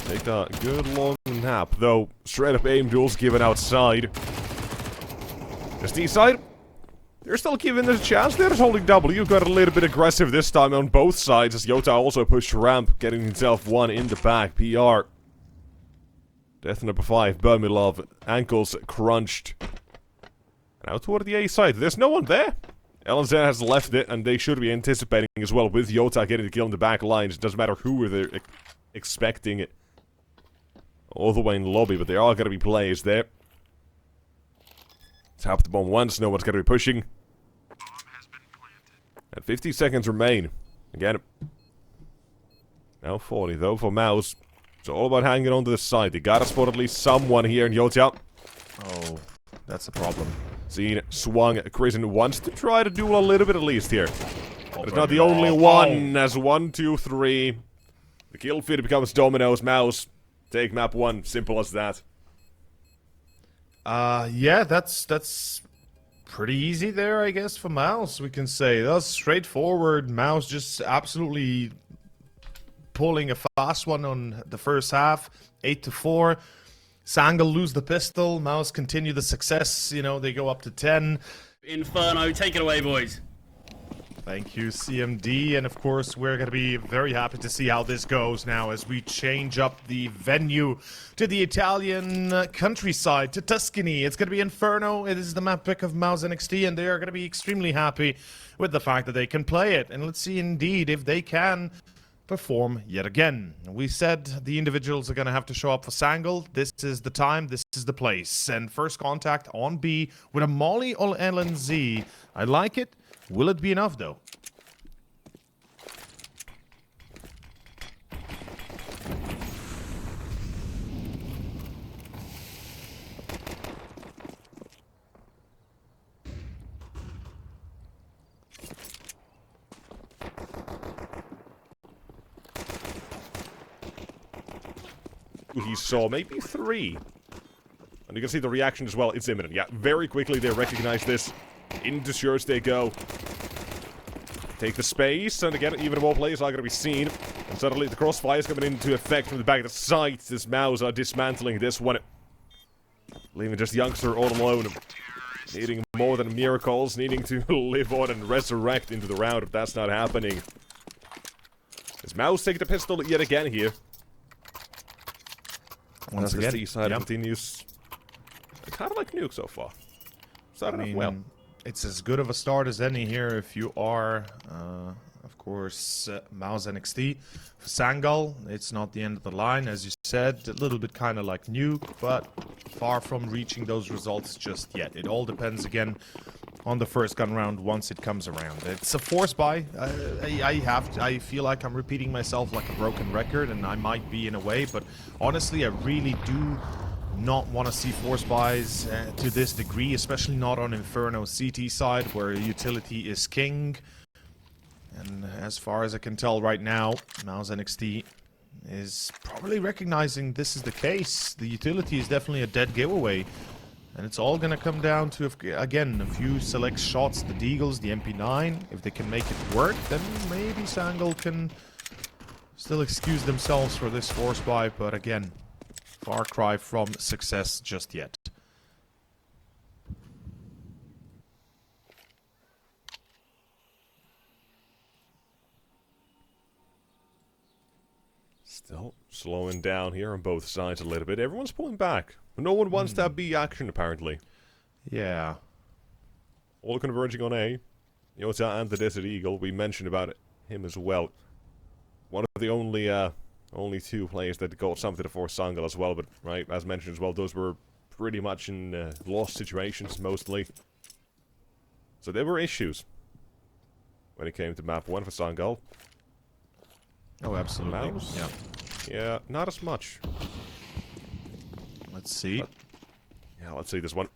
Take a good long nap, though. Straight up aim duels given outside. Just east side. They're still giving this a chance. They're just holding W. Got a little bit aggressive this time on both sides as Yota also pushed ramp, getting himself one in the back. PR. Death number 5, Burmilov. Ankles crunched. Now toward the A side. There's no one there. LNZ has left it, and they should be anticipating as well with Yota getting the kill in the back lines. It doesn't matter who they're expecting it. All the way in the lobby, but there are going to be players there. Tap the bomb once, no one's going to be pushing. And 50 seconds remain. Again. Now 40 though for mouz. It's all about hanging on to the side. They gotta spot at least someone here in Yota. Oh, that's a problem. Seen, swung, Krisen wants to try to do a little bit at least here. But it's not the only one, as 1, 2, 3. The kill feed becomes dominoes, mouz. Take map 1, simple as that. Yeah, that's pretty easy there, I guess, for mouz, we can say. That's straightforward. mouz just absolutely pulling a fast one on the first half, 8-4. Sangal lose the pistol, mouz continue the success, you know, they go up to 10. Inferno, take it away, boys. Thank you, CMD, and of course we're going to be very happy to see how this goes now as we change up the venue to the Italian countryside, to Tuscany. It's going to be Inferno. It is the map pick of mouz NXT, and they are going to be extremely happy with the fact that they can play it. And let's see indeed if they can perform yet again. We said the individuals are going to have to show up for Sangal. This is the time, this is the place. And first contact on B with a Molly or LNZ. I like it. Will it be enough, though? He saw maybe 3. And you can see the reaction as well. It's imminent. Yeah, very quickly they recognize this. Into shirts they go. Take the space, and again, even more players are going to be seen. And suddenly the crossfire is coming into effect from the back of the site. This mouz are dismantling this one. Leaving just youngster all alone. Needing more than miracles, needing to live on and resurrect into the round if that's not happening. Is mouz taking the pistol yet again here? Once as again, the C side yep. continues. Kind of like Nuke so far. Starting off well. It's as good of a start as any here if you are, of course, mouz NXT. For Sangal, it's not the end of the line, as you said. A little bit kind of like Nuke, but far from reaching those results just yet. It all depends, again, on the first gun round once it comes around. It's a force buy. I feel like I'm repeating myself like a broken record, and I might be in a way, but honestly, I really do not want to see force buys to this degree, especially not on Inferno CT side, where utility is king. And as far as I can tell right now, mouz NXT is probably recognizing this is the case. The utility is definitely a dead giveaway. And it's all going to come down to, again, a few select shots, the Deagles, the MP9. If they can make it work, then maybe Sangal can still excuse themselves for this force buy, but again, far cry from success just yet. Still slowing down here on both sides a little bit. Everyone's pulling back. No one wants to have B action, apparently. Yeah. All converging on A. Yota and the Desert Eagle. We mentioned about him as well. One of the only 2 players that got something to force Sangal as well, but, right, as mentioned as well, those were pretty much in lost situations, mostly. So there were issues. when it came to map 1 for Sangal. Oh, absolutely. Mouse? Yeah. Yeah, not as much. Let's see. Yeah, let's see this one.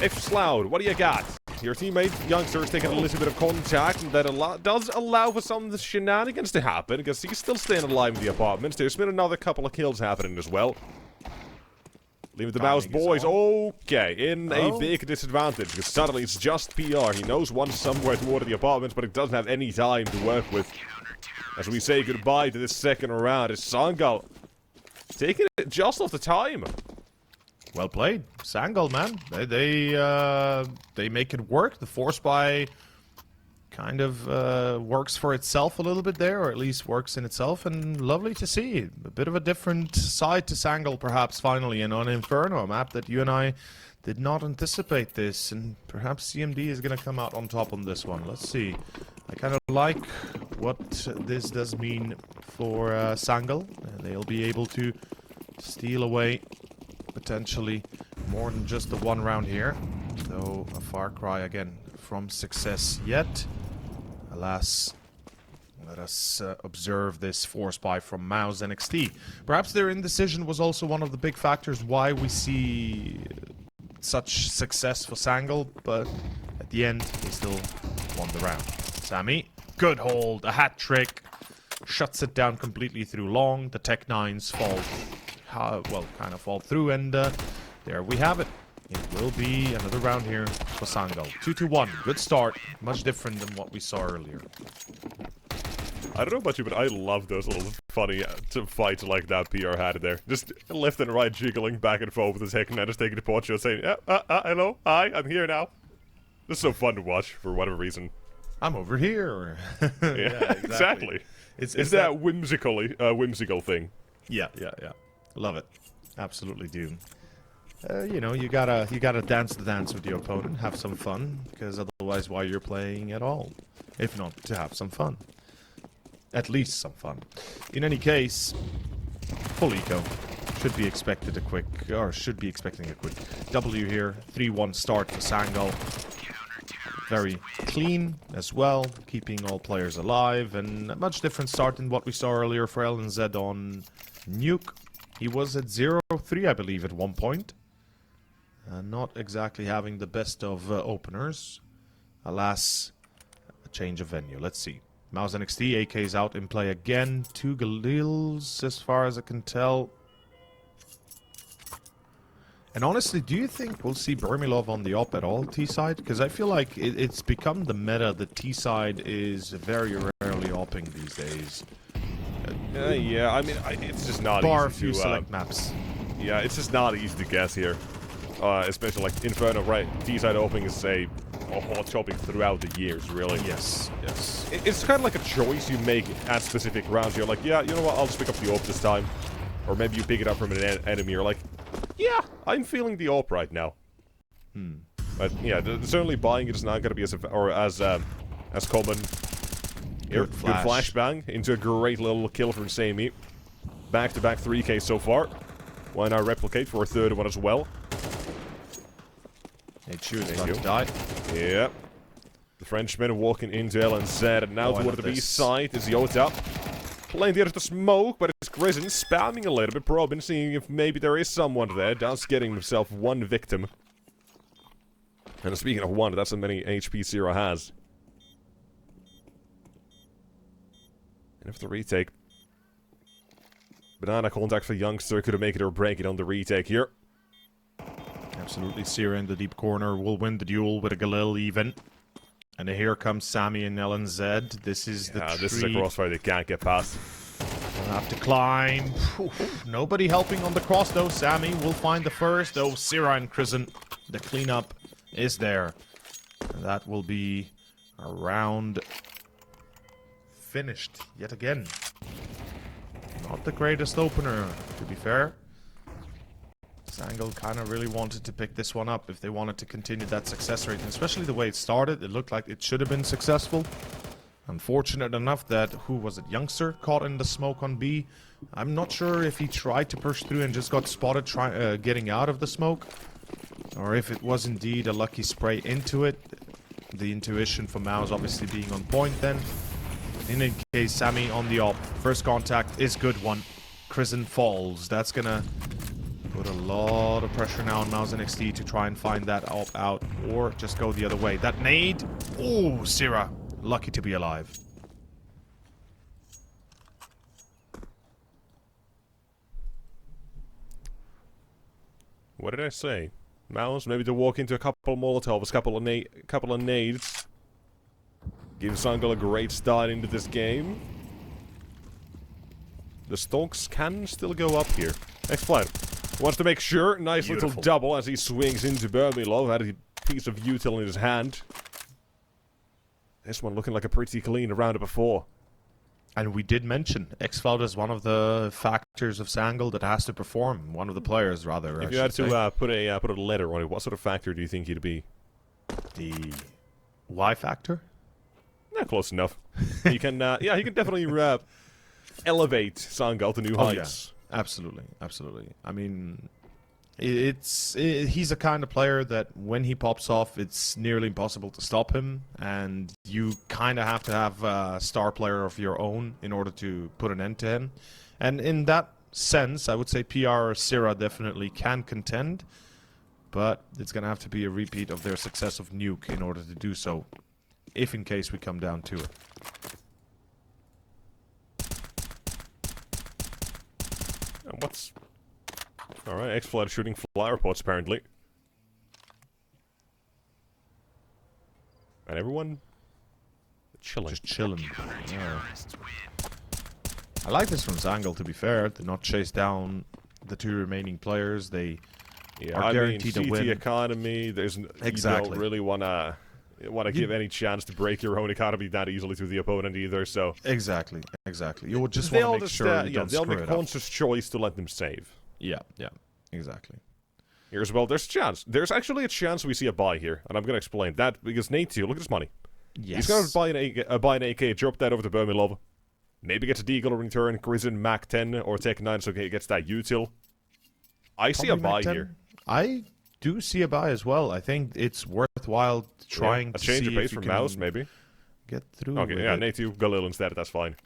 If Sloud, what do you got? Your teammate, Youngster's taking a little bit of contact, and that does allow for some of the shenanigans to happen, because he's still staying alive in the apartments. There's been another couple of kills happening as well. Leave the mouse, boys. Okay, in a big disadvantage, because suddenly it's just PR. He knows one's somewhere toward the apartments, but it doesn't have any time to work with. As we say goodbye to this second round, it's Sangal taking it just off the time. Well played, Sangal, man. They make it work. The force buy kind of works for itself a little bit there, or at least works in itself, and lovely to see. A bit of a different side to Sangal, perhaps, finally, and on Inferno, a map that you and I did not anticipate this, and perhaps CMD is going to come out on top on this one. Let's see. I kind of like what this does mean for Sangal. They'll be able to steal away potentially more than just the one round here, though a far cry again from success yet. Alas, let us observe this force buy from mouz NXT. Perhaps their indecision was also one of the big factors why we see such success for Sangal, but at the end they still won the round. Sammy, good hold, a hat trick, shuts it down completely through long. The Tech 9s fall kind of fall through, and there we have it. It will be another round here for Sangal. 2-1. Good start. Much different than what we saw earlier. I don't know about you, but I love those little funny fights like that PR had there. Just left and right jiggling back and forth with his head, and just taking the pot shot saying, hello, hi, I'm here now. This is so fun to watch for whatever reason. I'm over here. Yeah, exactly. It's that whimsical thing. Yeah. Love it. Absolutely do. You know, you gotta dance the dance with your opponent, have some fun, because otherwise why you're playing at all? If not to have some fun. At least some fun. In any case, full eco. Should be expecting a quick W here. 3-1 start for Sangal. Very clean as well, keeping all players alive, and a much different start than what we saw earlier for LNZ on Nuke. He was at 0-3, I believe, at one point. Not exactly having the best of openers. Alas, a change of venue. Let's see. mouz NXT, AK's out in play again. 2 Galils, as far as I can tell. And honestly, do you think we'll see Burmilov on the op at all, T-side? Because I feel like it's become the meta that T-side is very rarely opping these days. Yeah, I mean, it's just not Bar a easy few to... select maps. Yeah, it's just not easy to guess here. Especially like Inferno, right? T-side opening is, a hot topic throughout the years, really. Yes. It's kind of like a choice you make at specific rounds. You're like, yeah, you know what, I'll just pick up the AWP this time. Or maybe you pick it up from an enemy. You're like, yeah, I'm feeling the AWP right now. But yeah, certainly buying it is not going to be as common. Good flashbang into a great little kill from Sammy. Back-to-back 3K so far. Why not replicate for a third one as well? HU is about to die. Yeah. The Frenchman walking into LNZ, and now toward the B side is Yota. Playing the other smoke, but it's Grizzin spamming a little bit, probing, seeing if maybe there is someone there. Does getting himself one victim. And speaking of one, that's how many HP Zero has. And if the retake. Banana contact for Youngster, could make it or break it on the retake here. Absolutely, Sierra in the deep corner will win the duel with a Galil even. And here comes Sammy and LNZ. This is the tree. This is a crossfire they can't get past. They'll have to climb. Nobody helping on the cross though. Sammy will find the first. Though Sierra and Krisen, the cleanup is there. And that will be a round finished yet again. Not the greatest opener, to be fair. Sangal kind of really wanted to pick this one up if they wanted to continue that success rate. And especially the way it started, it looked like it should have been successful. Unfortunate enough that, Youngster caught in the smoke on B. I'm not sure if he tried to push through and just got spotted getting out of the smoke. Or if it was indeed a lucky spray into it. The intuition for mouz obviously being on point then. In any case, Sammy on the op. First contact is good one. Krisen falls. That's gonna put a lot of pressure now on mouz NXT to try and find that op out or just go the other way. That nade. Oh, Sira. Lucky to be alive. What did I say? mouz, maybe to walk into a couple of Molotovs, couple of nades. Give Sangal a great start into this game. The stalks can still go up here. XFloud wants to make sure. Nice Beautiful. little double as he swings into Burmilov. Had a piece of util in his hand. This one looking like a pretty clean round before. And we did mention XFloud is one of the factors of Sangal that has to perform. One of the players, rather. If you had to put a letter on it, what sort of factor do you think he'd be? The Y factor? Not close enough. He can, yeah, he can definitely elevate Sangal to new heights. Yeah. Absolutely, absolutely. I mean, he's a kind of player that when he pops off, it's nearly impossible to stop him, and you kind of have to have a star player of your own in order to put an end to him. And in that sense, I would say PR or Sira definitely can contend, but it's going to have to be a repeat of their success of Nuke in order to do so, if in case we come down to it. And what's... Alright, XFloud shooting flower pots, apparently. And everyone... chilling. Just chilling. Yeah. I like this from Sangal, to be fair. To not chase down the two remaining players. They are guaranteed to win. CT economy, there's... Exactly. You don't really want to give any chance to break your own economy that easily to the opponent either, so... Exactly, exactly. You would just want to make sure you don't they'll screw make it a up. conscious choice to let them save. Yeah, yeah, exactly. Here's, well, there's a chance. There's actually a chance we see a buy here, and I'm going to explain that, because Nate 2, look at this money. Yes. He's going to buy an AK, drop that over to Burmilov. Maybe gets a Deagle in return, Krisen, Mac 10, or Tech 9, so he gets that util. I see a buy here. I do see a buy as well. I think it's worthwhile trying to change see your pace if you from can mouz, maybe. get through. Okay, with yeah, it. Nate 2, Galil instead, that's fine.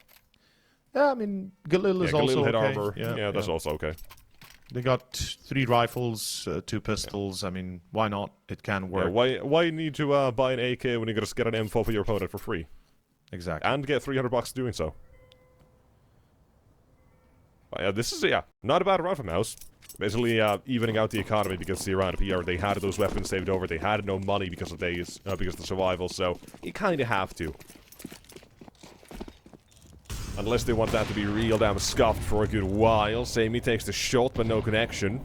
Yeah, I mean, Galil is Galil also hit okay. armor, yeah, that's also okay. They got 3 rifles, 2 pistols. I mean, why not? It can work. Yeah, why need to buy an AK when you just get an M4 for your opponent for free? Exactly. And get $300 doing so. But yeah, this is, not a bad round for mouz. Basically, evening out the economy because the Iran PR, they had those weapons saved over, they had no money because of days, because of the survival, so you kind of have to. Unless they want that to be real damn scuffed for a good while. Sammy takes the shot, but no connection.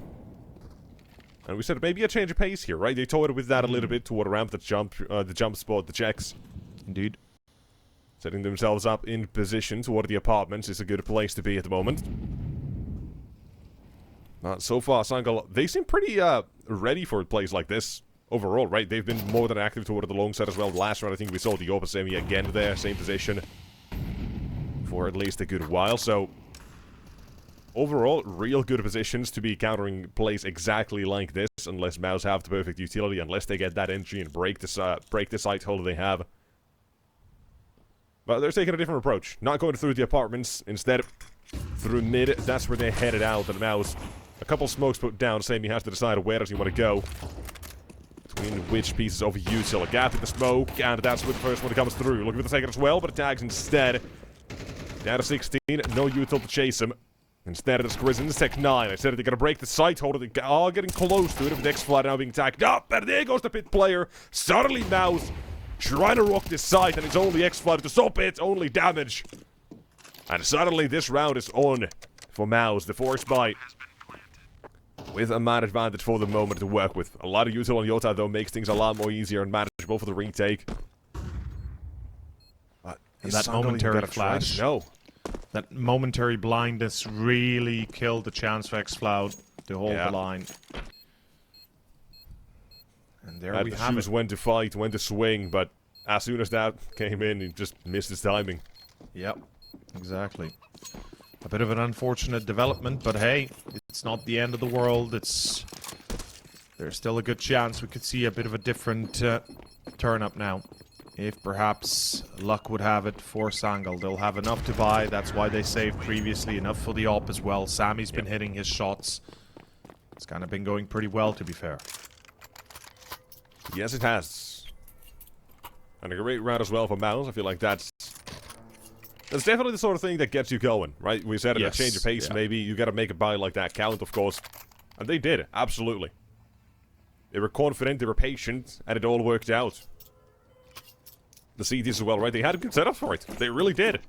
And we said maybe a change of pace here, right? They toyed with that a little bit toward a ramp, the jump spot, the checks. Indeed. Setting themselves up in position toward the apartments is a good place to be at the moment. So far, Sangal, they seem pretty ready for plays like this overall, right? They've been more than active toward the long side as well. Last round, I think we saw the Opa Semi again there, same position. For at least a good while, so overall, real good positions to be countering plays exactly like this, unless mouz have the perfect utility, unless they get that entry and break the site hole they have. But they're taking a different approach, not going through the apartments, instead through mid. That's where they headed out, and mouz, a couple smokes put down, Sammy has to decide where does he want to go. Between which pieces of util, a gap in the smoke, and that's where the first one comes through. Looking for the second as well, but it tags instead. Down to 16, no util to chase him. Instead, it's Krisen's Tech 9. I said they're going to break the site holder. They are getting close to it. With XFloud now being tagged up. And there goes the pit player. Suddenly, mouz trying to rock this site. And it's only XFloud to stop it. Only damage. And suddenly, this round is on for mouz. The force bite. With a man advantage for the moment to work with. A lot of util on Yota, though, makes things a lot more easier and manageable for the retake. And that momentary flash. No. That momentary blindness really killed the chance for XFloud to hold the line. And there we have it. When to fight, when to swing, but as soon as that came in, he just missed his timing. Yep, exactly. A bit of an unfortunate development, but hey, it's not the end of the world. There's still a good chance we could see a bit of a different turn up now. If perhaps luck would have it for Sangal, they'll have enough to buy. That's why they saved previously. Enough for the op as well. Sammy's been hitting his shots. It's kind of been going pretty well, to be fair. Yes, it has. And a great round as well for mouz. I feel like that's definitely the sort of thing that gets you going, right? We said it, a change of pace, maybe. You got to make a buy like that count, of course. And they did, absolutely. They were confident, they were patient, and it all worked out. The CTs as well, right? They had a good setup for it. They really did.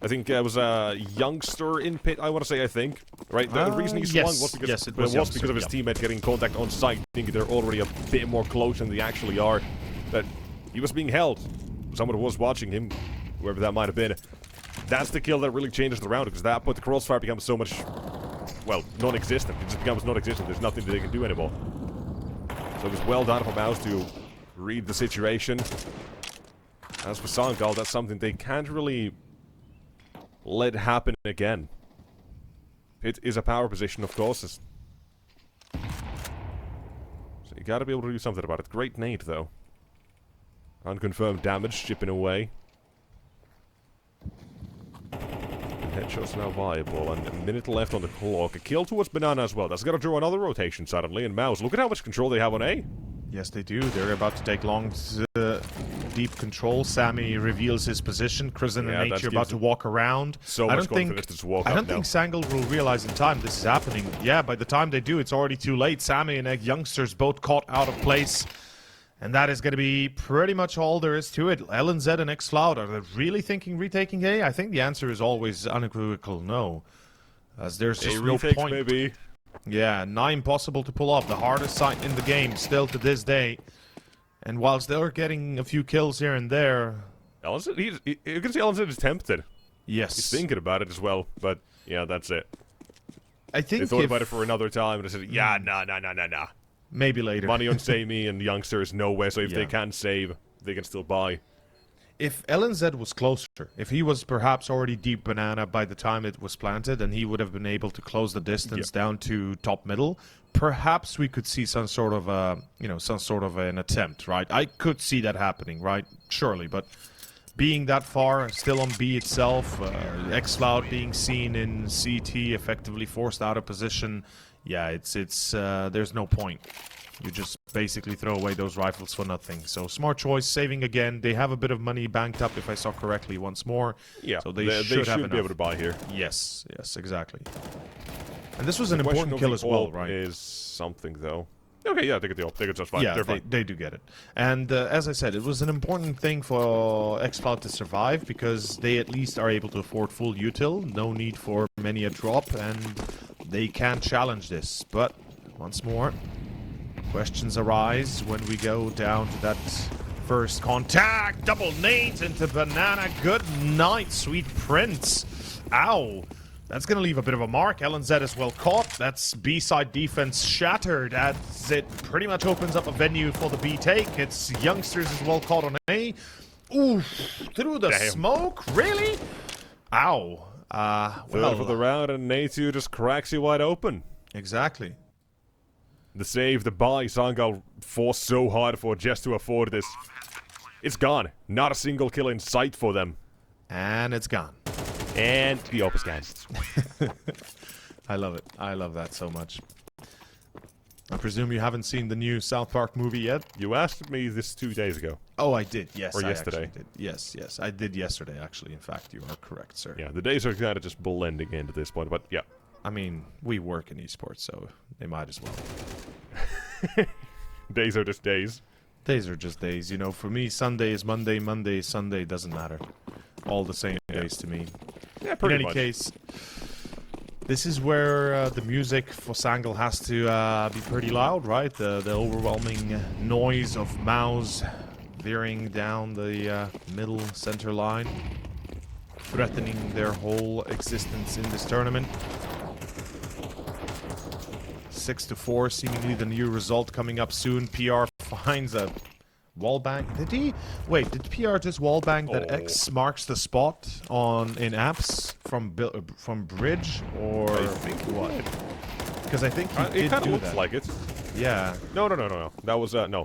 I think it was a youngster in pit, I want to say, I think. Right? The reason he swung was because, because of his teammate getting contact on site. I think they're already a bit more close than they actually are. But he was being held. Someone was watching him, whoever that might have been. That's the kill that really changes the round, because that point the crossfire becomes so much, well, non-existent. It just becomes non-existent. There's nothing that they can do anymore. So it was well done for mouz to read the situation. As for Sangal, that's something they can't really let happen again. It is a power position, of course. So you gotta be able to do something about it. Great nade, though. Unconfirmed damage, chipping away. And headshot's now viable, and a minute left on the clock. A kill towards Banana as well. That's gotta draw another rotation suddenly, and mouz. Look at how much control they have on A. Yes, they do. They're about to take long, deep control. Sammy reveals his position. Kristen and Nature about to walk around. So much confidence to walk up I don't think Sangal will realize in time this is happening. Yeah, by the time they do, it's already too late. Sammy and Egg Youngsters both caught out of place. And that is going to be pretty much all there is to it. LNZ and X-Cloud, are they really thinking retaking A? I think the answer is always unequivocal no. As there's just no point. Maybe. Yeah, 9 possible to pull off. The hardest site in the game still to this day. And whilst they're getting a few kills here and there... LNZ, you can see LNZ is tempted. Yes. He's thinking about it as well, but yeah, that's it. I think they thought about it for another time, and they said, yeah, nah. Maybe later. Money on Sammy and Youngsters nowhere, so if they can save, they can still buy. If LNZ was closer, if he was perhaps already deep banana by the time it was planted, and he would have been able to close the distance down to top middle, perhaps we could see some sort of an attempt, right? I could see that happening, right? Surely, but being that far, still on B itself, X-Cloud being seen in CT, effectively forced out of position, yeah, it's there's no point. You just basically throw away those rifles for nothing. So smart choice, saving again. They have a bit of money banked up, if I saw correctly, once more. Yeah, so they should be able to buy here. Yes, exactly. And this was an important kill as well, right? Is something though. Okay, yeah, they get the op. They get just fine. Yeah, they're fine. They do get it. And as I said, it was an important thing for X-Cloud to survive, because they at least are able to afford full util. No need for many a drop, and they can challenge this. But once more, questions arise when we go down to that first contact. Double nades into Banana. Good night, sweet prince. Ow. That's going to leave a bit of a mark. LNZ is well caught. That's B-side defense shattered as it pretty much opens up a venue for the B take. It's Youngsters is well caught on A. Ooh, through the smoke? Really? Ow. Well, for the round, and Natsu just cracks you wide open. Exactly. The save, the buy, Sangal fought so hard for just to afford this. It's gone. Not a single kill in sight for them. And it's gone. And the op is gone. I love it. I love that so much. I presume you haven't seen the new South Park movie yet? You asked me this 2 days ago. Oh, I did. Yes, or yesterday. I did. Yes. I did yesterday, actually. In fact, you are correct, sir. Yeah, the days are kind of just blending in at this point, but yeah. I mean, we work in esports, so they might as well. Days are just days. Days are just days. You know, for me, Sunday is Monday, Monday is Sunday, doesn't matter. All the same days to me. Yeah, pretty much. In any case, this is where the music for Sangal has to be pretty loud, right? The overwhelming noise of mouz veering down the middle center line, threatening their whole existence in this tournament. 6-4, seemingly the new result coming up soon. PR finds a wallbang. Did he? Wait, did PR just wallbang that X marks the spot in apps from bridge, or I think what? Because I think he did it kind of do looks that. like it. Yeah. No. That was no.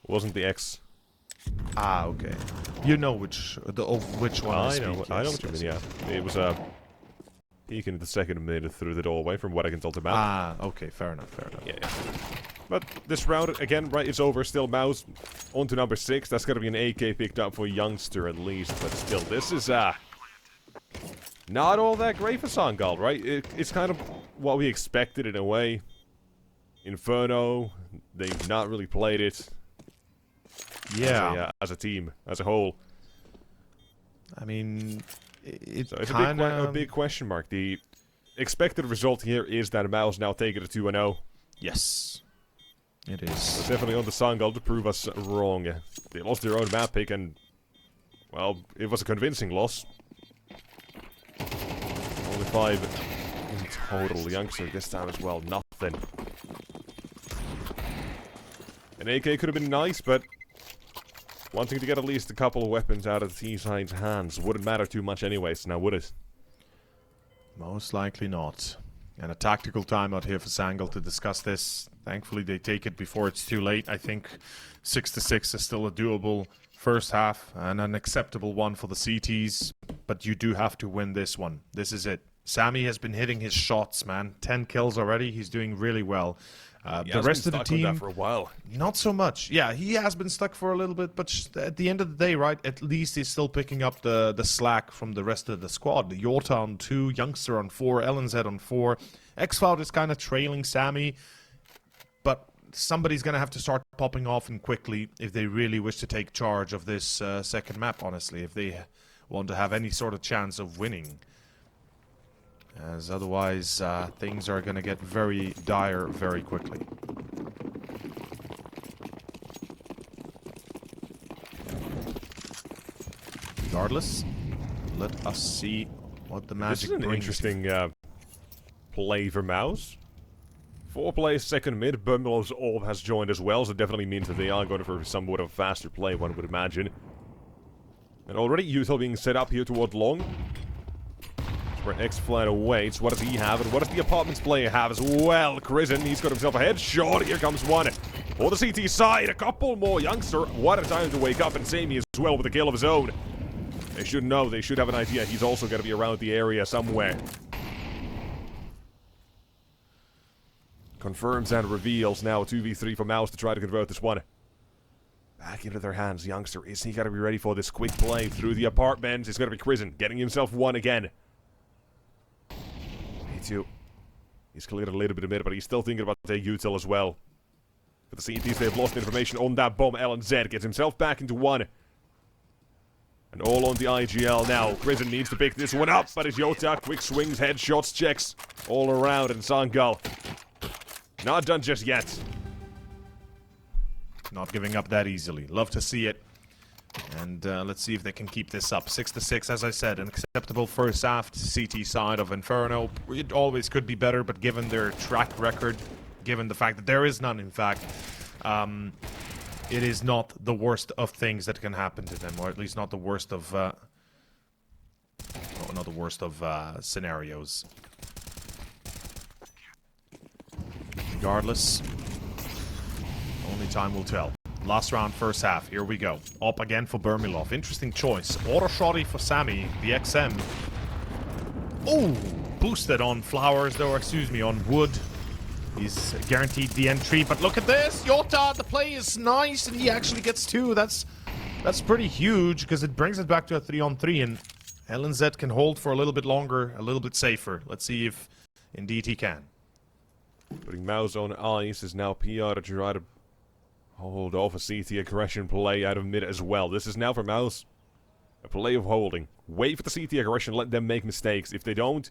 Wasn't the X. Ah, okay. You know which one I I know. speak. I know Yes, what you yes, mean. yes. Yeah, it was peeking the second minute through the doorway, from what I can tell to map. Ah, okay. Fair enough. Fair enough. Yeah, yeah. But this round, again, right, it's over. Still mouz. On to number 6. That's got to be an AK picked up for Youngster at least. But still, this is not all that great for Sangal, right? It's kind of what we expected in a way. Inferno, they've not really played it. Yeah. As a team, as a whole. I mean, it So it's kind a of big question mark. The expected result here is that mouz now take it to 2-0. Yes, it So is. definitely on the Sangal to prove us wrong. They lost their own map pick and, well, it was a convincing loss. Only 5 in total. Youngster this time as well, nothing. An AK could have been nice, but wanting to get at least a couple of weapons out of the T-side's hands wouldn't matter too much anyways, now would it? Most likely not. And a tactical timeout here for Sangal to discuss this. Thankfully, they take it before it's too late. I think 6-6 is still a doable first half and an acceptable one for the CTs. But you do have to win this one. This is it. Sammy has been hitting his shots, man. 10 kills already. He's doing really well. The rest of the team, on that for a while. not so much. Yeah, he has been stuck for a little bit, but at the end of the day, right, at least he's still picking up the slack from the rest of the squad. Yorta on 2, Youngster on 4, LNZ on 4. X-Cloud is kind of trailing Sammy, but somebody's going to have to start popping off and quickly if they really wish to take charge of this second map, honestly, if they want to have any sort of chance of winning. As otherwise, things are going to get very dire very quickly. Regardless, let us see what the magic This is an brings. interesting play for mouz. 4 players second mid. Bumblow's orb has joined as well, so it definitely means that they are going for somewhat of a faster play, one would imagine. And already Util being set up here toward long. Where X-Flat awaits. What does he have? And what does the apartments player have as well? Krisen, he's got himself a headshot. Here comes one. For the CT side, a couple more. Youngster, what a time to wake up. And Sammy as well with a kill of his own. They should know. They should have an idea. He's also going to be around the area somewhere. Confirms and reveals now a 2v3 for mouz to try to convert this one. Back into their hands. Youngster, is he going to be ready for this quick play through the apartments? It's going to be Krisen getting himself one again. He's cleared a little bit of mid, but he's still thinking about the util as well. For the CTs, they've lost information on that bomb. LNZ gets himself back into one. And all on the IGL now. Krisen needs to pick this one up, but it's Yota. Quick swings, headshots, checks all around. And Sangal, not done just yet. Not giving up that easily. Love to see it. And let's see if they can keep this up. 6-6, as I said, an acceptable first half. CT side of Inferno. It always could be better, but given their track record, given the fact that there is none, in fact, it is not the worst of things that can happen to them, or at least not the worst of scenarios. Regardless, only time will tell. Last round, first half. Here we go. Up again for Bermilov. Interesting choice. Auto shotty for Sammy, the XM. Oh, boosted on flowers, though, excuse me, on wood. He's guaranteed the entry, but look at this! Yota, the play is nice, and he actually gets 2. That's pretty huge, because it brings it back to a 3-on-3, and LNZ can hold for a little bit longer, a little bit safer. Let's see if indeed he can. Putting mouz on ice is now PR to try to hold off a CT aggression play out of mid as well. This is now for mouz. A play of holding. Wait for the CT aggression, let them make mistakes. If they don't,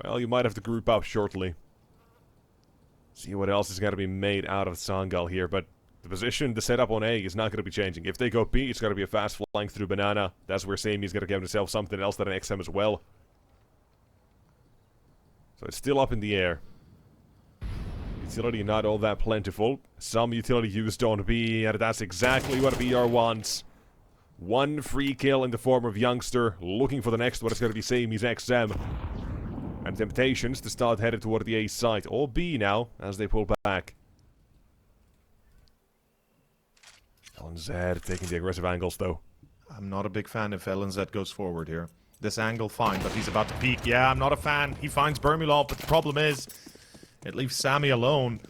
well, you might have to group up shortly. See what else is going to be made out of Sangal here, but the position, the setup on A is not going to be changing. If they go B, it's going to be a fast flank through Banana. That's where Sammy's going to give himself something else than an XM as well. So it's still up in the air. Utility not all that plentiful. Some utility used on B, and that's exactly what BR wants. One free kill in the form of Youngster, looking for the next one. It's going to be Sammy's XM. And Temptations to start headed toward the A site, or B now, as they pull back. LNZ taking the aggressive angles, though. I'm not a big fan if LNZ goes forward here. This angle, fine, but he's about to peek. Yeah, I'm not a fan. He finds Bermulov, but the problem is, it leaves Sammy alone.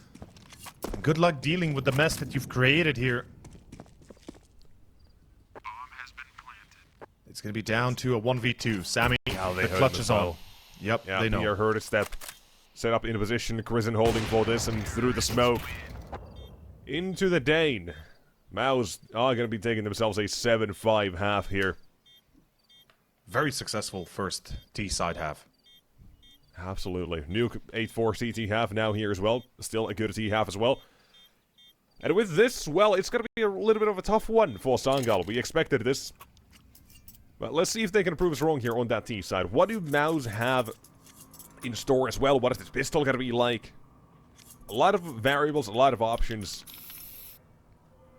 Good luck dealing with the mess that you've created here. It's going to be down to a 1v2. Sammy, the clutch is on. Yep, Yeah, they know. Pierre heard a step. Set up in a position. Krisen holding for this and through the smoke. Into the Dane. mouz are going to be taking themselves a 7-5 half here. Very successful first T-side half. Absolutely. Nuke 8-4 CT half now here as well. Still a good T half as well. And with this, well, it's going to be a little bit of a tough one for Sangal. We expected this. But let's see if they can prove us wrong here on that T side. What do mouz have in store as well? What is this pistol going to be like? A lot of variables, a lot of options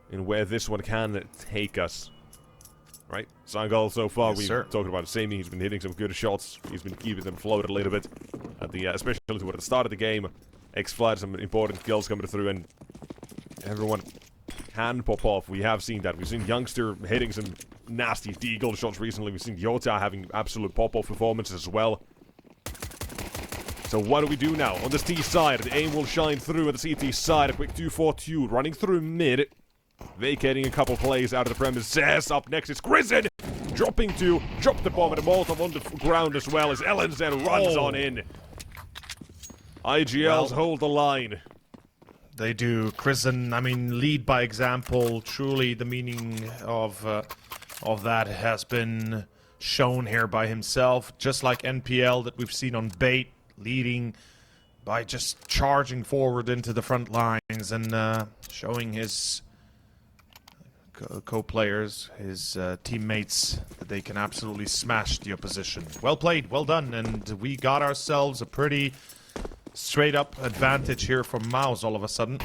in where this one can take us. Right? Sangal so far, we've talked about the same. He's been hitting some good shots. He's been keeping them floated a little bit. At the, especially toward the start of the game. X-Flat, some important kills coming through, and everyone can pop off. We have seen that. We've seen Youngster hitting some nasty deagle shots recently. We've seen Yota having absolute pop-off performances as well. So what do we do now? On this T side, the aim will shine through at the CT side. A quick 2-4-2 running through mid. Vacating a couple plays out of the premises. Up next is Krisen. Dropping to drop the bomb at the Molotov on the ground as well as LNZ runs on in. IGLs hold the line. They do. Krisen, I mean, lead by example. Truly, the meaning of that has been shown here by himself. Just like NPL that we've seen on Bait, leading by just charging forward into the front lines and showing his co-players, his teammates, that they can absolutely smash the opposition. Well played, well done, and we got ourselves a pretty straight-up advantage here from mouz all of a sudden.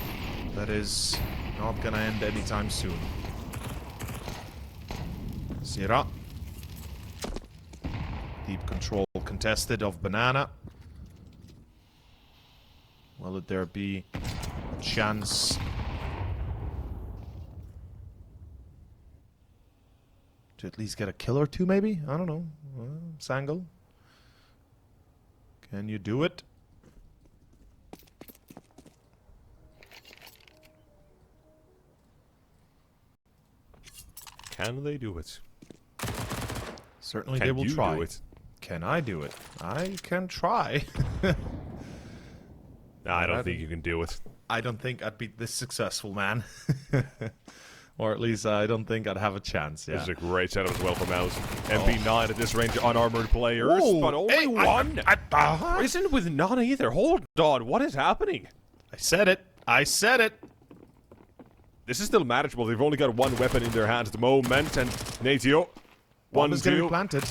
That is not gonna end anytime soon. Sierra. Deep control contested of Banana. Will there be a chance to at least get a kill or two, maybe? I don't know. Sangal. Can you do it? Can they do it? Certainly they will try. Do it? Can I do it? I can try. Nah, I don't think you can do it. I don't think I'd be this successful, man. Or at least I don't think I'd have a chance, yeah. This is a great setup as well for mouz. MP9 at this range, unarmored players, but only one. Isn't with none either. Hold on, what is happening? I said it. I said it. This is still manageable. They've only got one weapon in their hands at the moment, and Natio. One is going to be planted.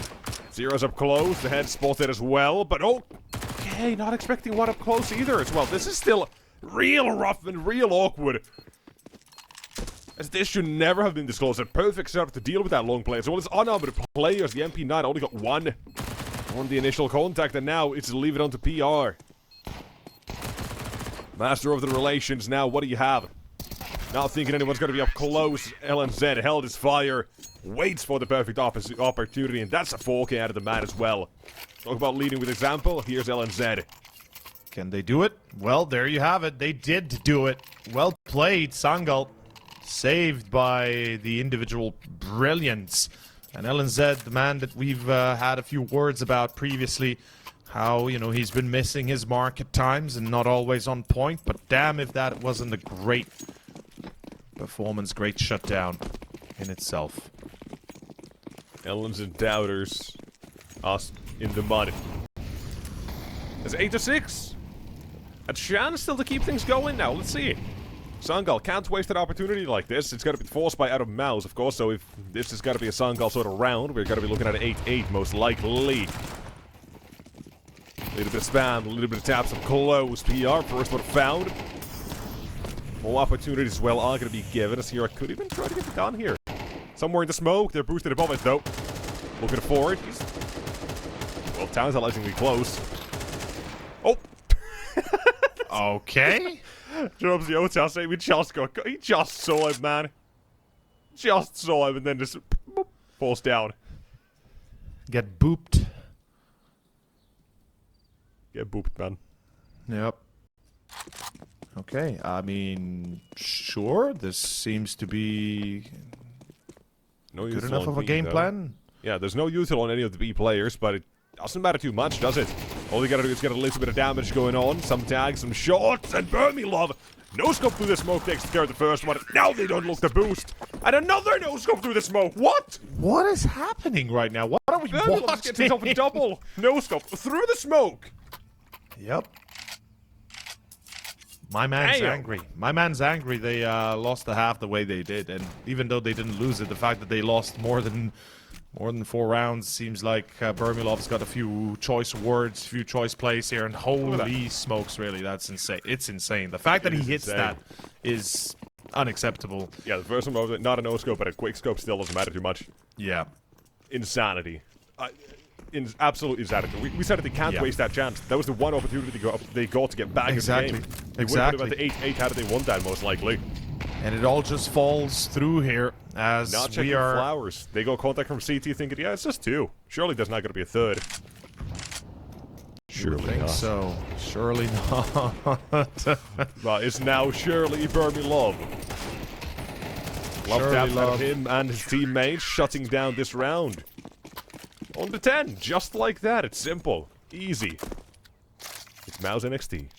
Zero's up close. The head spotted as well, but okay, not expecting one up close either as well. This is still real rough and real awkward. As this should never have been disclosed. A perfect setup to deal with that long play. So all these unarmored players, the MP9 only got one on the initial contact, and now it's leave it on to PR. Master of the relations now, what do you have? Not thinking anyone's going to be up close. LNZ held his fire. Waits for the perfect opportunity, and that's a 4K out of the man as well. Talk about leading with example. Here's LNZ. Can they do it? Well, there you have it. They did do it. Well played, Sangal. Saved by the individual brilliance. And LNZ, the man that we've had a few words about previously, how, you know, he's been missing his mark at times and not always on point, but damn if that wasn't a great performance, great shutdown in itself. LNZ doubters. Us in the mud. It's 8-6. A chance still to keep things going now. Let's see. Sangal can't waste an opportunity like this. It's got to be forced by out of mouz, of course, so if this has got to be a Sangal sort of round, we're going to be looking at an 8-8 most likely. A little bit of spam, a little bit of taps of close. PR, first one found. More opportunities as well are going to be given. As here, I could even try to get it done here. Somewhere in the smoke, they're boosted above it though. Looking forward. He's, well, tantalizingly close. Oh! Okay. Drops the Yota saying he just saw it, man. Just saw him and then just boop, falls down. Get booped. Get booped, man. Yep. Okay, I mean, sure, this seems to be No good util enough on of a B, game though. plan. Yeah, there's no util on any of the B players, but it doesn't matter too much, does it? All you gotta do is get a little bit of damage going on, some tags, some shots, and Burmilov. No scope through the smoke takes care of the first one. Now they don't look to boost. And another no scope through the smoke. What? What is happening right now? What are we Burmilov's watching? gets himself a double no scope through the smoke. Yep. My man's Damn. angry. My man's angry. They lost the half the way they did, and even though they didn't lose it, the fact that they lost more than 4 rounds seems like Burmilov's got a few choice words, few choice plays here, and holy smokes, really, that's insane. It's insane. The fact that he hits that is unacceptable. Yeah, the first one was not a no scope, but a quick scope still doesn't matter too much. Yeah. Insanity. Absolute insanity. We said that they can't waste that chance. That was the one opportunity they got to get back in the game. Exactly. About the 8-8 had they won that, most likely. And it all just falls through here as Not checking we are. flowers. They got contact from CT thinking, yeah, it's just 2. Surely there's not going to be a third. Surely not. So surely not. Well, it's now Shirley Burmilov. Love Surely taps out Love. of him and his teammates shutting down this round. On to 10, just like that. It's simple, easy. It's mouz NXT.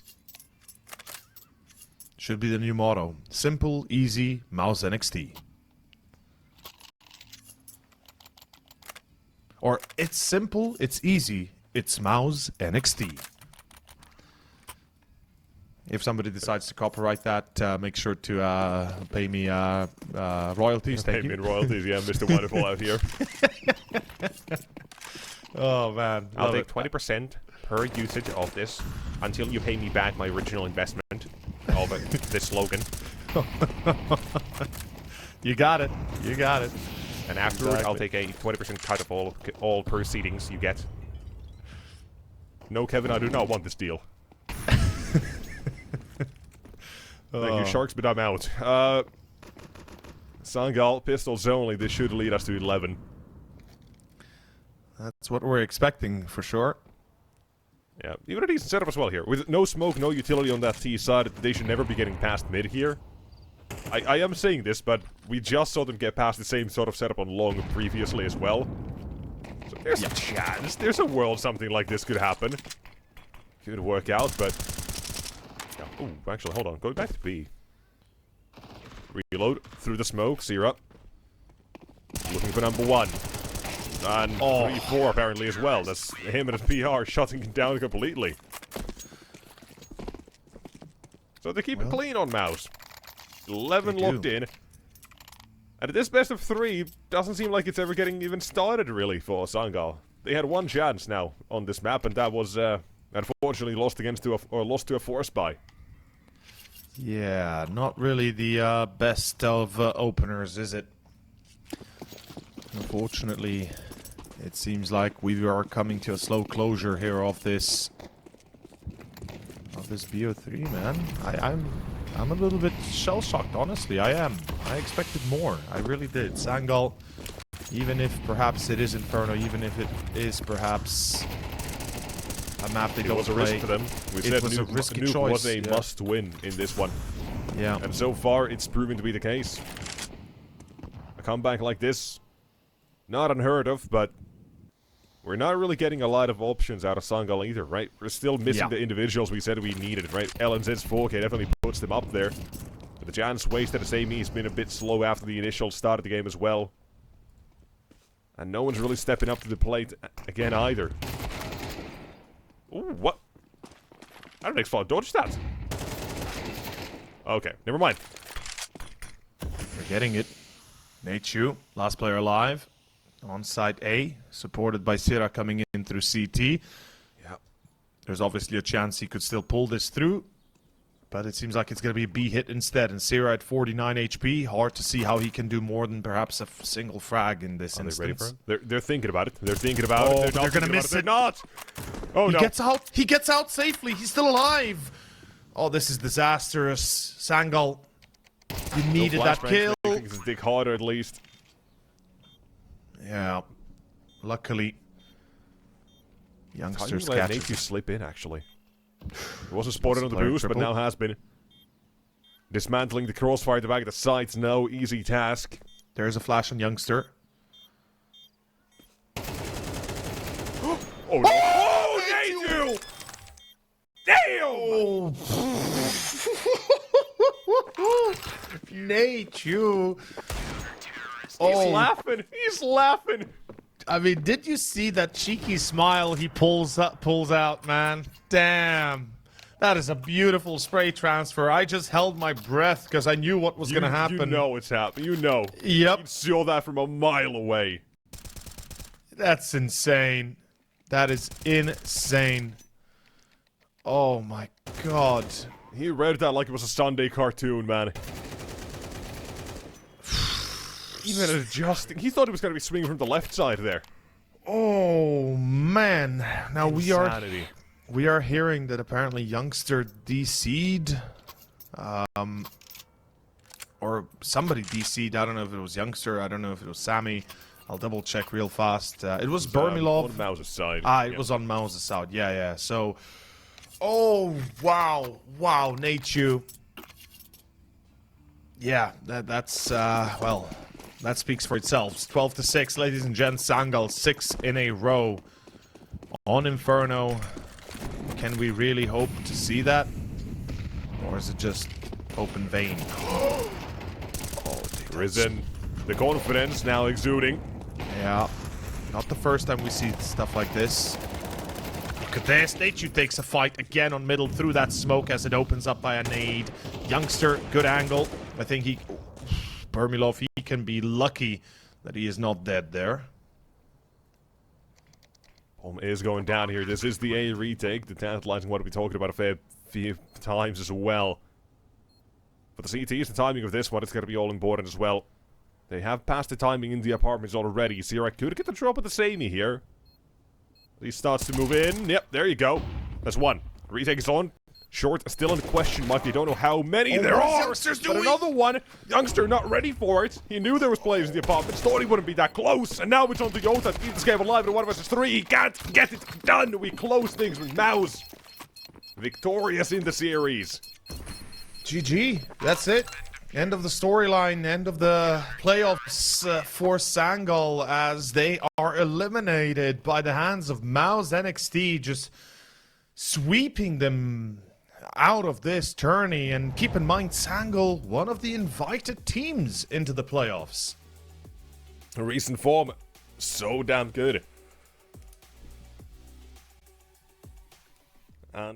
Should be the new motto. Simple, easy, mouz NXT. Or it's simple, it's easy, it's mouz NXT. If somebody decides to copyright that, make sure to pay me royalties. Thank you. Payment royalties, yeah, Mr. Wonderful out here. Oh man, I'll take 20% per usage of this until you pay me back my original investment of this slogan. You got it. You got it. And afterward, I'll take a 20% cut of all proceedings you get. No, Kevin, I do not want this deal. Thank you, Sharks, but I'm out. Sangal, pistols only. This should lead us to 11. That's what we're expecting for sure. Yeah, even a decent setup as well here. With no smoke, no utility on that T side, they should never be getting past mid here. I am saying this, but we just saw them get past the same sort of setup on long previously as well. So there's a chance, there's a world something like this could happen. Could work out, but... Yeah. Ooh, actually, hold on. Going back to B. Reload through the smoke, Sierra. Looking for number 1. And 3-4 apparently as well. That's him and his PR shutting him down completely. So they keep it clean on mouz. 11 locked in. And this best of 3 doesn't seem like it's ever getting even started really for Sangal. They had one chance now on this map, and that was unfortunately lost to a force buy. Yeah, not really the best of openers, is it? Unfortunately, it seems like we are coming to a slow closure here of this BO3, man. I'm a little bit shell-shocked, honestly. I am. I expected more. I really did. Sangal, even if perhaps it is Inferno, even if it is perhaps a map they don't play. It was a risk for them. We said was a risky Nuke choice. was a must-win in this one. Yeah. And so far, it's proven to be the case. A comeback like this, not unheard of, but we're not really getting a lot of options out of Sangal either, right? We're still missing the individuals we said we needed, right? LNZ's 4K definitely puts them up there. But the chance wasted as Amy has been a bit slow after the initial start of the game as well. And no one's really stepping up to the plate again either. Ooh, what? I don't expect dodge that. Okay, never mind. We're getting it. Nate Chu, last player alive. On site A, supported by Sira coming in through CT. Yeah. There's obviously a chance he could still pull this through. But it seems like it's going to be a B hit instead. And Sira at 49 HP. Hard to see how he can do more than perhaps a single frag in this instance. They ready for it? They're thinking about it. They're thinking about it. They're going to miss it. They're not. Oh, he no. gets out. He gets out safely. He's still alive. Oh, this is disastrous. Sangal You needed that kill. I think it's dig harder at least. Yeah. Luckily, youngsters let catch Nate it. slip in, actually. It wasn't spotted on the Player boost, but triple. now has been. Dismantling the crossfire at the back of the sights, no easy task. There's a flash on youngster. Oh, no. Oh, Nate! Damn! Nate, you. He's laughing. He's laughing. I mean, did you see that cheeky smile he pulls out, man? Damn. That is a beautiful spray transfer. I just held my breath because I knew what was going to happen. You know it's happening. You know. Yep. You saw that from a mile away. That's insane. That is insane. Oh my god. He read that like it was a Sunday cartoon, man. Even adjusting. He thought he was going to be swinging from the left side there. Oh man. Now Insanity. we are hearing that apparently youngster DC'd. Or somebody DC'd. I don't know if it was youngster. I don't know if it was Sammy. I'll double check real fast. It was Burmilov. On Mouse's side. It was on Mouse's side. Yeah. So, oh wow, Nate Yu. Yeah, that's well, that speaks for itself. 12-6, ladies and gents. Sangal 6 in a row on Inferno. Can we really hope to see that, or is it just hope in vain? Risen. The confidence now exuding. Yeah, not the first time we see stuff like this. Look at this. Nate Yu takes a fight again on middle through that smoke as it opens up by a nade. Youngster, good angle. I think Burmilov, he can be lucky that he is not dead there. Bomb is going down here. This is the A retake. The tantalizing one we'll be talking about a fair few times as well. But the CTs, the timing of this one, it's going to be all important as well. They have passed the timing in the apartments already. Sierra could get the drop at the samey here. He starts to move in. Yep, there you go. That's one. Retake is on. Short, still in question mark. They don't know how many there are. Youngsters But doing? another one. Youngster not ready for it. He knew there was players in the apartments. Thought he wouldn't be that close. And now it's on to Yota to keep this game alive in 1 vs 3. He can't get it done. We close things with Mouse. Victorious in the series. GG. That's it. End of the storyline, end of the playoffs for Sangal as they are eliminated by the hands of mouz NXT, just sweeping them out of this tourney. And keep in mind, Sangal, one of the invited teams into the playoffs. Recent form, so damn good. And